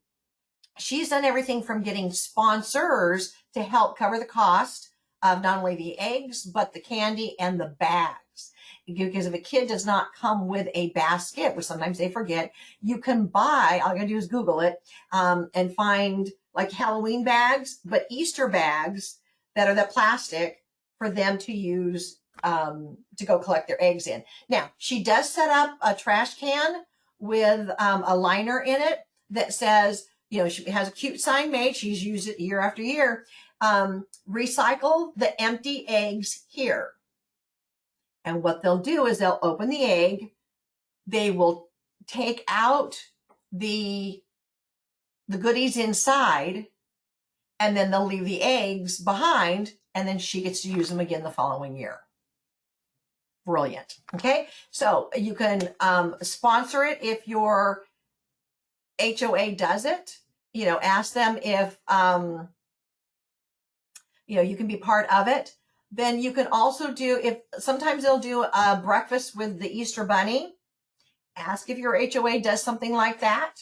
she's done everything from getting sponsors to help cover the cost of not only the eggs, but the candy and the bags. Because if a kid does not come with a basket, which sometimes they forget, you can buy, all you gotta do is Google it, and find like Halloween bags, but Easter bags that are the plastic for them to use to go collect their eggs in. Now, she does set up a trash can with a liner in it that says, she has a cute sign made. She's used it year after year. Recycle the empty eggs here. And what they'll do is they'll open the egg. They will take out the goodies inside, and then they'll leave the eggs behind, and then she gets to use them again the following year. Brilliant. Okay. So you can sponsor it if your HOA does it. Ask them if, you can be part of it. Then you can also sometimes they'll do a breakfast with the Easter Bunny. Ask if your HOA does something like that,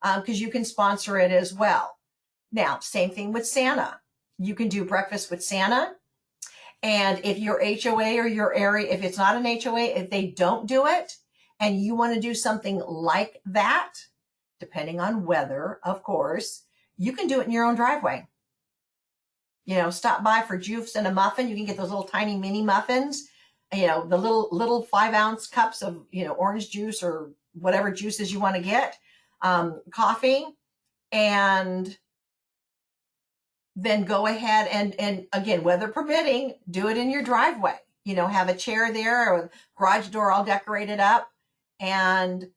because you can sponsor it as well. Now, same thing with Santa. You can do breakfast with Santa. And if your HOA or your area, if it's not an HOA, if they don't do it and you want to do something like that, depending on weather, of course, you can do it in your own driveway. Stop by for juice and a muffin. You can get those little tiny mini muffins, the little 5-ounce cups of, orange juice or whatever juices you want to get, coffee, and then go ahead and again, weather permitting, do it in your driveway. Have a chair there or garage door all decorated up, and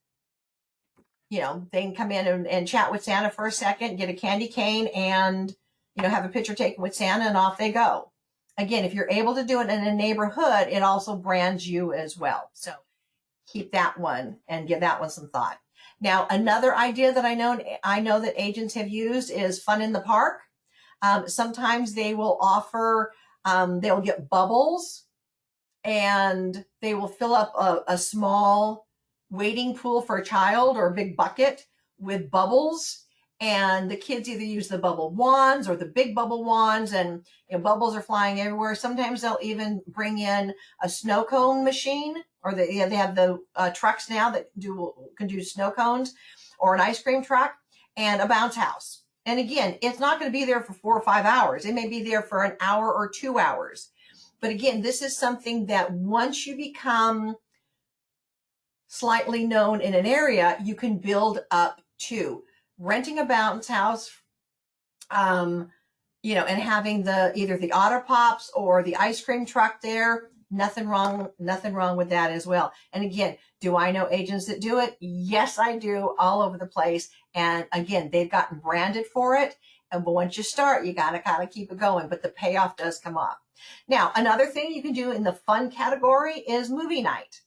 they can come in and chat with Santa for a second, get a candy cane, and have a picture taken with Santa, and off they go. Again, if you're able to do it in a neighborhood, it also brands you as well. So keep that one and give that one some thought. Now, another idea that I know that agents have used is fun in the park. Sometimes they will offer, they'll get bubbles and they will fill up a small wading pool for a child or a big bucket with bubbles. And the kids either use the bubble wands or the big bubble wands, and bubbles are flying everywhere. Sometimes they'll even bring in a snow cone machine, or they have the trucks now that can do snow cones, or an ice cream truck, and a bounce house. And again, it's not going to be there for 4 or 5 hours. It may be there for an hour or 2 hours. But again, this is something that once you become slightly known in an area, you can build up to. Renting a bounce house, and having either the Otter Pops or the ice cream truck there, nothing wrong with that as well. And again, do I know agents that do it? Yes, I do, all over the place. And again, they've gotten branded for it. But once you start, you got to kind of keep it going. But the payoff does come off. Now, another thing you can do in the fun category is movie night.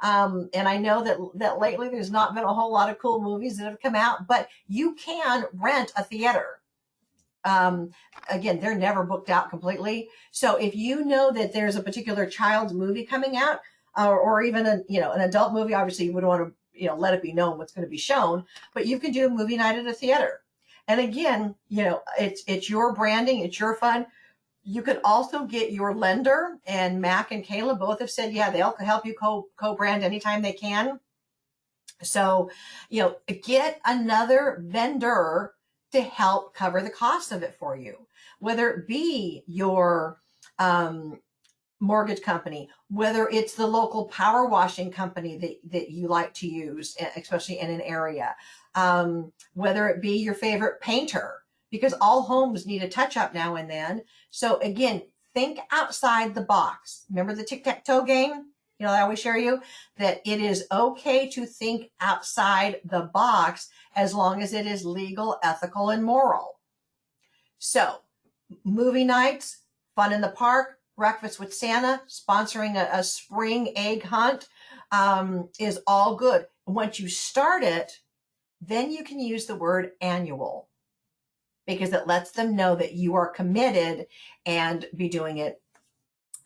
And I know that lately there's not been a whole lot of cool movies that have come out, but you can rent a theater. Again, they're never booked out completely. So if you know that there's a particular child's movie coming out, or even an adult movie, obviously you would want to, let it be known what's going to be shown, but you can do a movie night at a theater. And again, it's your branding, it's your fun. You could also get your lender, and Mac and Kayla both have said, yeah, they'll help you co-brand anytime they can. So, get another vendor to help cover the cost of it for you, whether it be your mortgage company, whether it's the local power washing company that you like to use, especially in an area, whether it be your favorite painter, because all homes need a touch up now and then. So again, think outside the box. Remember the tic-tac-toe game? I always share you that it is okay to think outside the box as long as it is legal, ethical, and moral. So movie nights, fun in the park, breakfast with Santa, sponsoring a spring egg hunt is all good. Once you start it, then you can use the word annual, because it lets them know that you are committed and be doing it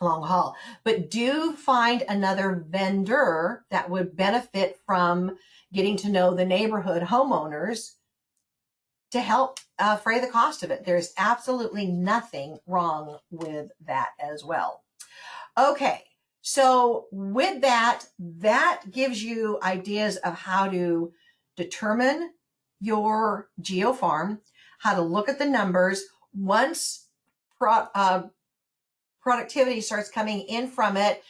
long haul. But do find another vendor that would benefit from getting to know the neighborhood homeowners to help fray the cost of it. There's absolutely nothing wrong with that as well. Okay, so with that gives you ideas of how to determine your Geo Farm, how to look at the numbers. Once productivity starts coming in from it,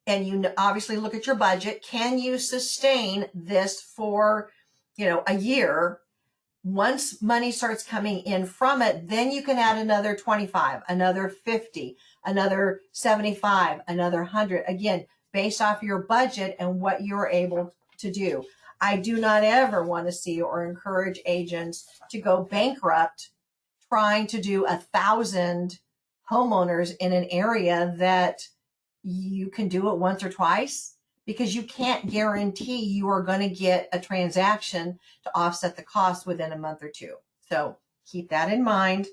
and you obviously look at your budget, can you sustain this for a year? Once money starts coming in from it, then you can add another 25, another 50, another 75, another 100, again based off your budget and what you're able to do. I do not ever want to see or encourage agents to go bankrupt trying to do 1,000 homeowners in an area that you can do it once or twice, because you can't guarantee you are going to get a transaction to offset the cost within a month or two. So keep that in mind.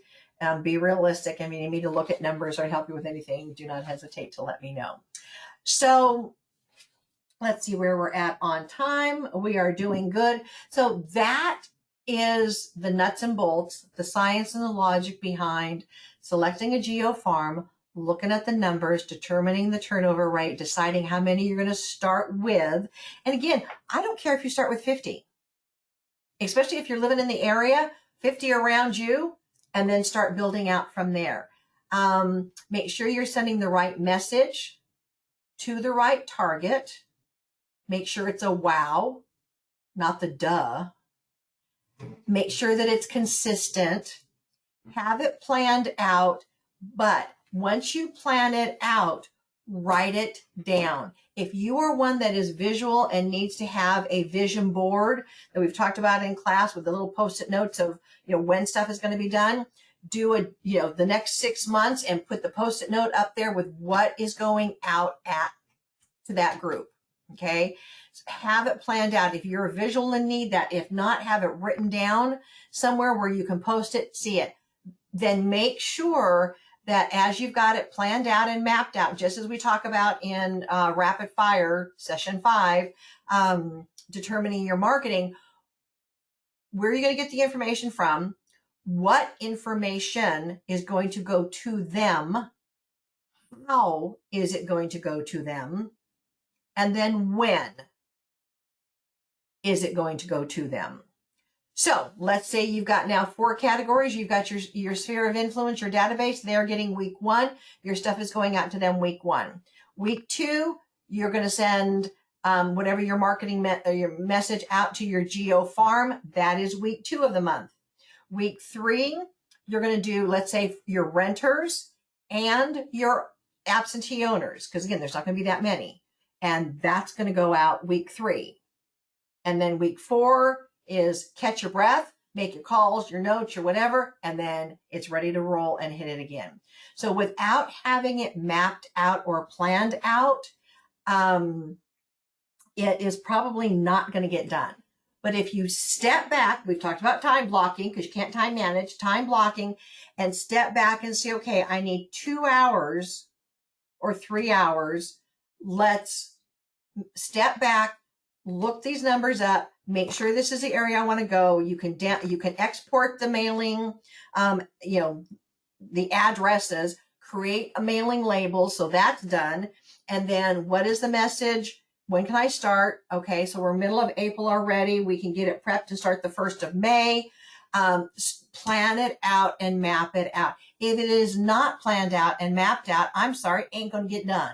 Be realistic. And if you need me to look at numbers or help you with anything, do not hesitate to let me know. So let's see where we're at on time. We are doing good. So that is the nuts and bolts, the science and the logic behind selecting a Geo Farm, looking at the numbers, determining the turnover rate, deciding how many you're going to start with. And again, I don't care if you start with 50, especially if you're living in the area, 50 around you, and then start building out from there. Make sure you're sending the right message to the right target. Make sure it's a wow, not the duh. Make sure that it's consistent. Have it planned out, but once you plan it out, write it down. If you are one that is visual and needs to have a vision board that we've talked about in class with the little post-it notes of, when stuff is going to be done, do the next 6 months and put the post-it note up there with what is going out to that group. Okay. Have it planned out. If you're a visual and need that, if not, have it written down somewhere where you can post it, see it. Then make sure that as you've got it planned out and mapped out, just as we talk about in Rapid Fire Session 5, determining your marketing, where are you going to get the information from? What information is going to go to them? How is it going to go to them? And then when is it going to go to them? So let's say you've got now 4 categories. You've got your sphere of influence, your database. They're getting week 1. Your stuff is going out to them week 1. Week 2, you're going to send whatever your marketing your message out to your Geo Farm. That is week 2 of the month. Week 3, you're going to do, let's say, your renters and your absentee owners, because again, there's not going to be that many. And that's going to go out week 3. And then week 4 is catch your breath, make your calls, your notes, your whatever, and then it's ready to roll and hit it again. So without having it mapped out or planned out, it is probably not going to get done. But if you step back, we've talked about time blocking because you can't time manage, time blocking, and step back and say, okay, I need 2 hours or 3 hours. Let's step back, look these numbers up, make sure this is the area I want to go. You can export the mailing, the addresses, create a mailing label. So that's done. And then what is the message? When can I start? Okay, so we're middle of April already. We can get it prepped to start the 1st of May. Plan it out and map it out. If it is not planned out and mapped out, I'm sorry, ain't going to get done.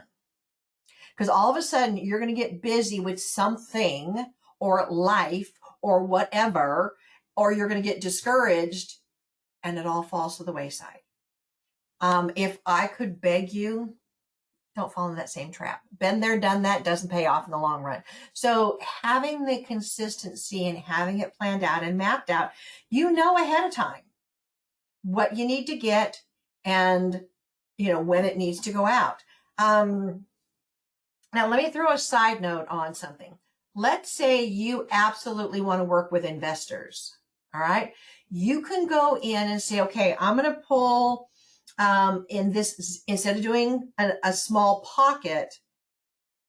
Because all of a sudden you're going to get busy with something or life or whatever, or you're going to get discouraged and it all falls to the wayside. If I could beg you, don't fall in that same trap. Been there, done that, doesn't pay off in the long run. So having the consistency and having it planned out and mapped out, you know ahead of time what you need to get and, when it needs to go out. Now, let me throw a side note on something. Let's say you absolutely want to work with investors. All right. You can go in and say, okay, I'm going to pull in this, instead of doing a small pocket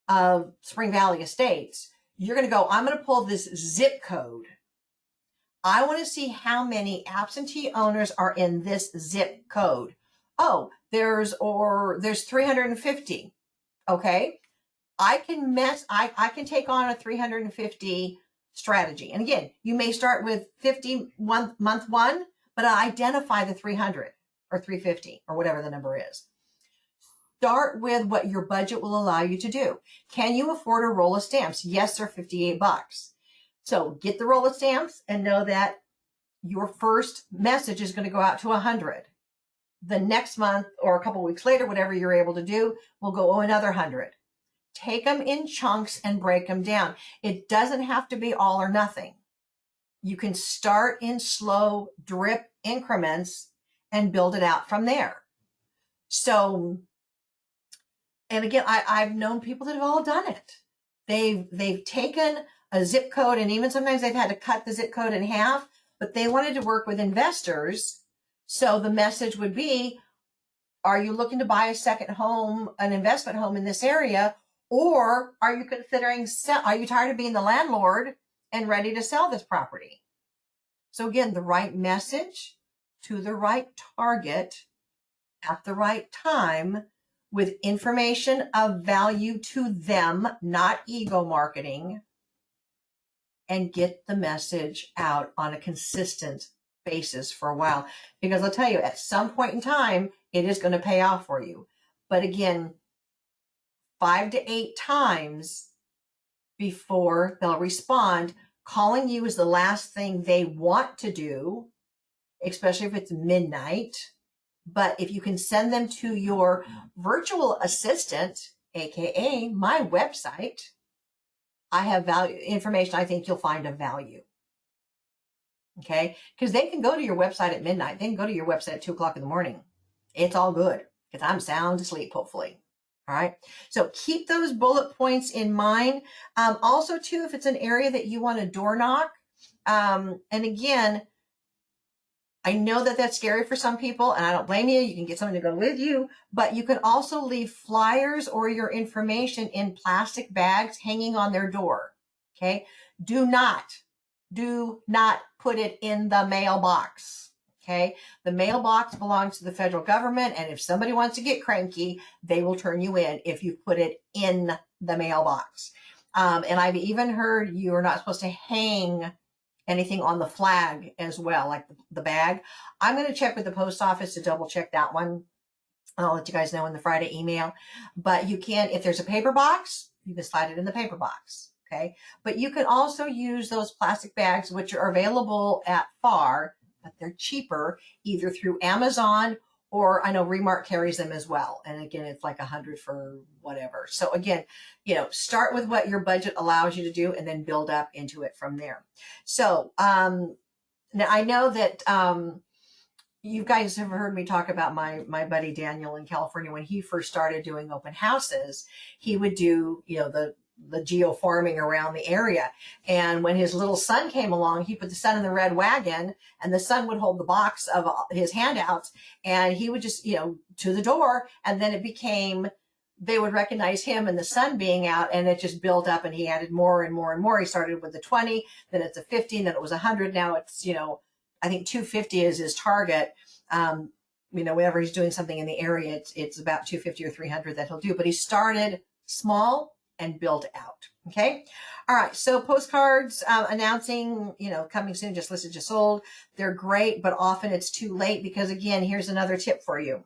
of Spring Valley Estates, you're going to go, I'm going to pull this zip code. I want to see how many absentee owners are in this zip code. Oh, there's 350. Okay. I can take on a 350 strategy. And again, you may start with 50 month 1, but identify the 300 or 350 or whatever the number is. Start with what your budget will allow you to do. Can you afford a roll of stamps? Yes, they're $58. So get the roll of stamps and know that your first message is going to go out to 100. The next month or a couple weeks later, whatever you're able to do, will go another 100. Take them in chunks and break them down. It doesn't have to be all or nothing. You can start in slow drip increments and build it out from there. So, and again, I've known people that have all done it. They've taken a zip code, and even sometimes they've had to cut the zip code in half, but they wanted to work with investors. So the message would be, are you looking to buy a second home, an investment home in this area? Or are you considering, are you tired of being the landlord and ready to sell this property? So again, the right message to the right target at the right time with information of value to them, not ego marketing, and get the message out on a consistent basis for a while. Because I'll tell you, at some point in time, it is going to pay off for you. But again, 5 to 8 times before they'll respond. Calling you is the last thing they want to do, especially if it's midnight. But if you can send them to your virtual assistant, AKA my website, I have value information I think you'll find of value. Okay? Because they can go to your website at midnight. They can go to your website at 2 o'clock in the morning. It's all good because I'm sound asleep, hopefully. All right. So keep those bullet points in mind. Also, too, if it's an area that you want to door knock, and again, I know that that's scary for some people, and I don't blame you. You can get someone to go with you, but you can also leave flyers or your information in plastic bags hanging on their door. Okay. Do not put it in the mailbox. Okay. The mailbox belongs to the federal government. And if somebody wants to get cranky, they will turn you in if you put it in the mailbox. And I've even heard you are not supposed to hang anything on the flag as well, like the bag. I'm going to check with the post office to double check that one. I'll let you guys know in the Friday email. But you can, if there's a paper box, you can slide it in the paper box. Okay. But you can also use those plastic bags, which are available at FAR, but they're cheaper either through Amazon or I know Remark carries them as well. And again, it's like $100 for whatever. So again, start with what your budget allows you to do and then build up into it from there. So now I know that you guys have heard me talk about my buddy Daniel in California. When he first started doing open houses, he would do, the Geo Farming around the area. And when his little son came along, he put the son in the red wagon and the son would hold the box of his handouts and he would just, to the door. And then it became, they would recognize him and the son being out and it just built up and he added more and more and more. He started with the 20, then it's a 50, then it was 100. Now it's, I think 250 is his target. Whenever he's doing something in the area, it's about 250 or 300 that he'll do, but he started small and build out. Okay. All right. So postcards announcing, coming soon, just listed, just sold. They're great, but often it's too late because again, here's another tip for you.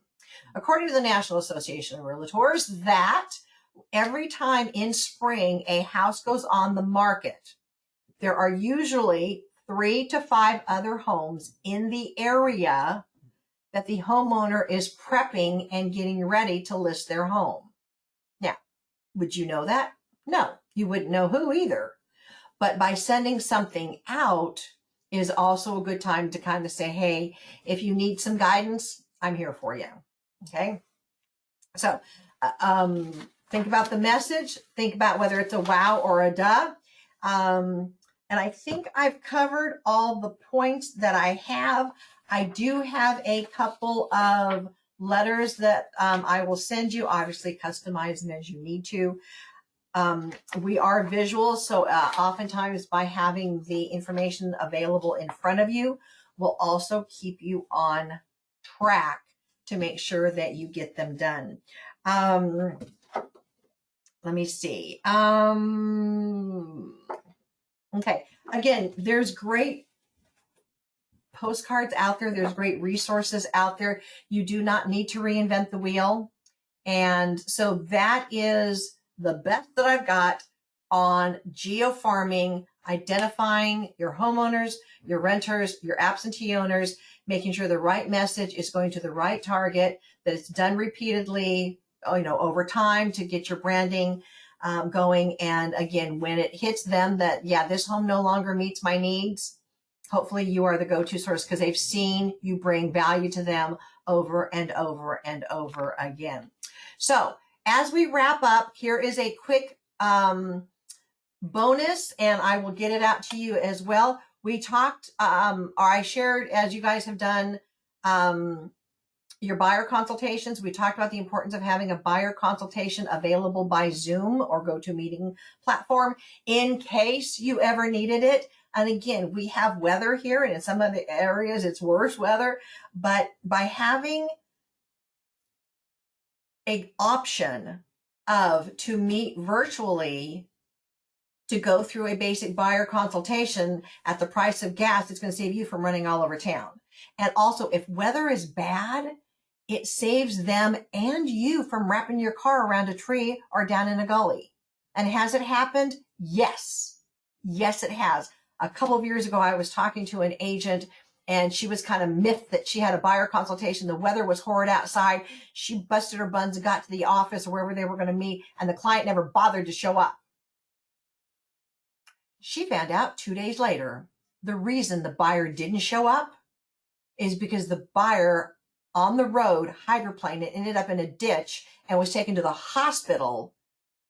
According to the National Association of Realtors, that every time in spring a house goes on the market, there are usually 3 to 5 other homes in the area that the homeowner is prepping and getting ready to list their home. Now, would you know that? No, you wouldn't know who either. But by sending something out is also a good time to kind of say, hey, if you need some guidance, I'm here for you. Okay. So think about the message. Think about whether it's a wow or a duh. And I think I've covered all the points that I have. I do have a couple of letters that I will send you, obviously customize them as you need to. We are visual, so oftentimes by having the information available in front of you will also keep you on track to make sure that you get them done. Let me see. Okay, again, there's great postcards out there. There's great resources out there. You do not need to reinvent the wheel. And so that is the best that I've got on Geo Farming, identifying your homeowners, your renters, your absentee owners, making sure the right message is going to the right target, that it's done repeatedly, over time to get your branding going. And again, when it hits them that, yeah, this home no longer meets my needs, hopefully you are the go-to source because they've seen you bring value to them over and over and over again. So as we wrap up, here is a quick bonus, and I will get it out to you as well. We talked, or I shared, as you guys have done your buyer consultations, we talked about the importance of having a buyer consultation available by Zoom or GoToMeeting platform in case you ever needed it. And again, we have weather here, and in some of the areas it's worse weather, but by having an option to meet virtually to go through a basic buyer consultation at the price of gas, it's going to save you from running all over town. And also, if weather is bad, it saves them and you from wrapping your car around a tree or down in a gully. And has it happened? Yes. Yes, it has. A couple of years ago, I was talking to an agent and she was kind of miffed that she had a buyer consultation. The weather was horrid outside. She busted her buns and got to the office or wherever they were going to meet, and the client never bothered to show up. She found out 2 days later, the reason the buyer didn't show up is because the buyer on the road, hydroplaned. It ended up in a ditch and was taken to the hospital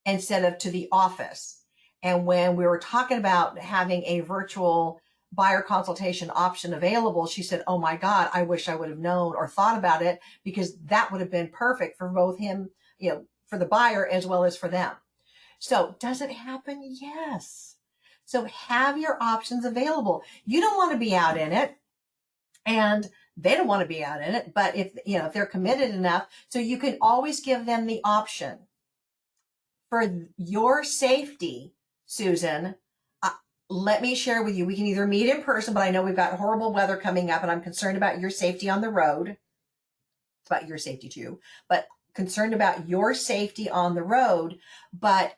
instead of to the office. And when we were talking about having a virtual buyer consultation option available, she said, oh my God, I wish I would have known or thought about it, because that would have been perfect for both him, for the buyer as well as for them. So does it happen? Yes. So have your options available. You don't want to be out in it, and they don't want to be out in it, but if they're committed enough, so you can always give them the option. For your safety, Susan, let me share with you, we can either meet in person, but I know we've got horrible weather coming up and I'm concerned about your safety on the road. It's about your safety too, but concerned about your safety on the road. But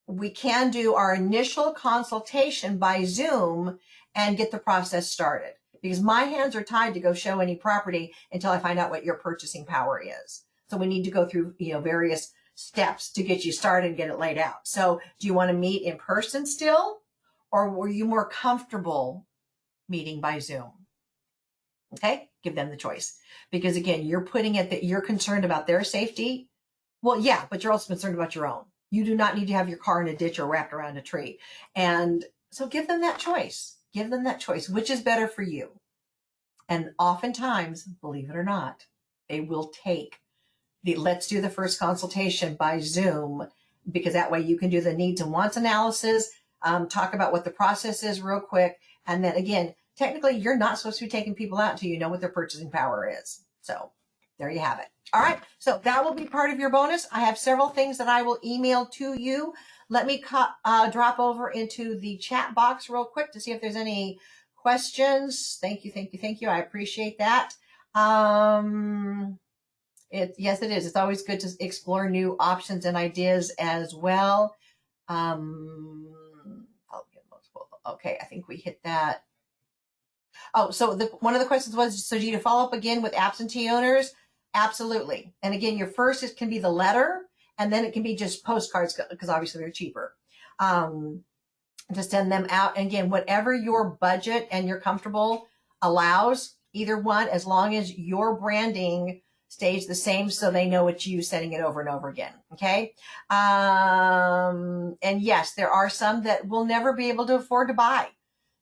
we can do our initial consultation by Zoom and get the process started, because my hands are tied to go show any property until I find out what your purchasing power is. So we need to go through, various steps to get you started and get it laid out. So do you want to meet in person still, or were you more comfortable meeting by Zoom? Okay, give them the choice, because again, you're putting it that you're concerned about their safety. Well, yeah, but you're also concerned about your own. You do not need to have your car in a ditch or wrapped around a tree. And so give them that choice. Give them that choice. Which is better for you? And oftentimes, believe it or not, they will take the let's do the first consultation by Zoom, because that way you can do the needs and wants analysis, talk about what the process is real quick. And then again, technically, you're not supposed to be taking people out until you know what their purchasing power is. So there you have it. All right. So that will be part of your bonus. I have several things that I will email to you. Let me drop over into the chat box real quick to see if there's any questions. Thank you. Thank you. Thank you. I appreciate that. Yes, it is. It's always good to explore new options and ideas as well. Okay. I think we hit that. Oh, so one of the questions was, so do you follow up again with absentee owners? Absolutely. And again, your first can be the letter, and then it can be just postcards, because obviously they're cheaper. To send them out. And again, whatever your budget and you're comfortable allows, either one, as long as your branding stays the same so they know it's you sending it over and over again. Okay. And yes, there are some that will never be able to afford to buy.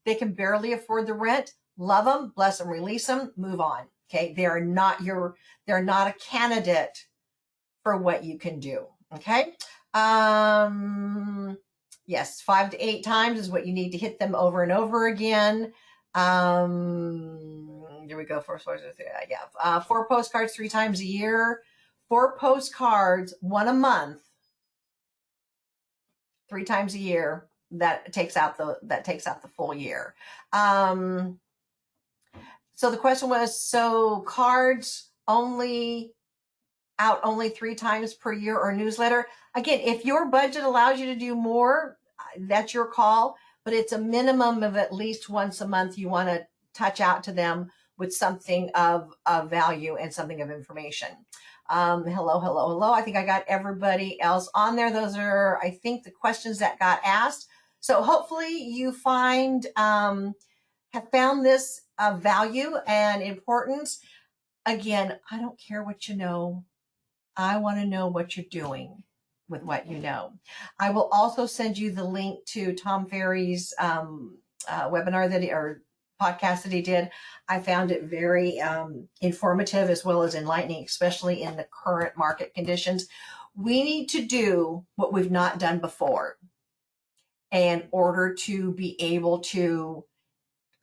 They can barely afford the rent. Love them, bless them, release them, move on. Okay. They're not a candidate for what you can do. Okay. Yes, 5 to 8 times is what you need to hit them over and over again. Here we go. 4 postcards 3 times a year. 4 postcards, 1 a month, 3 times a year. That takes out the full year. So the question was, so cards only 3 times per year, or newsletter? Again, if your budget allows you to do more, that's your call, but it's a minimum of at least once a month. You want to touch out to them with something of value and something of information. Hello. I think I got everybody else on there. Those are, I think, the questions that got asked. So hopefully you have found this of value and importance. Again, I don't care what you know. I want to know what you're doing with what you know. I will also send you the link to Tom Ferry's webinar or podcast that he did. I found it very informative as well as enlightening, especially in the current market conditions. We need to do what we've not done before in order to be able to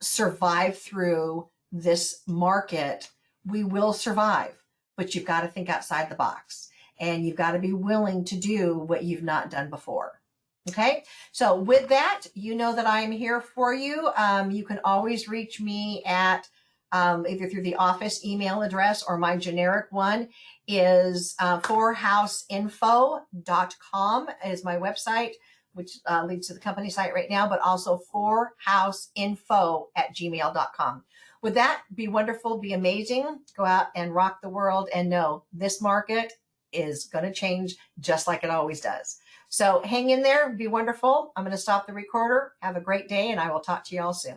survive through this market. We will survive, but you've got to think outside the box, and you've got to be willing to do what you've not done before. Okay. So with that, you know that I am here for you. You can always reach me at either through the office email address, or my generic one is forhouseinfo.com is my website, which leads to the company site right now, but also forhouseinfo@gmail.com. With that, be wonderful, be amazing, go out and rock the world, and know this market is going to change just like it always does. So hang in there, be wonderful. I'm going to stop the recorder. Have a great day, and I will talk to you all soon.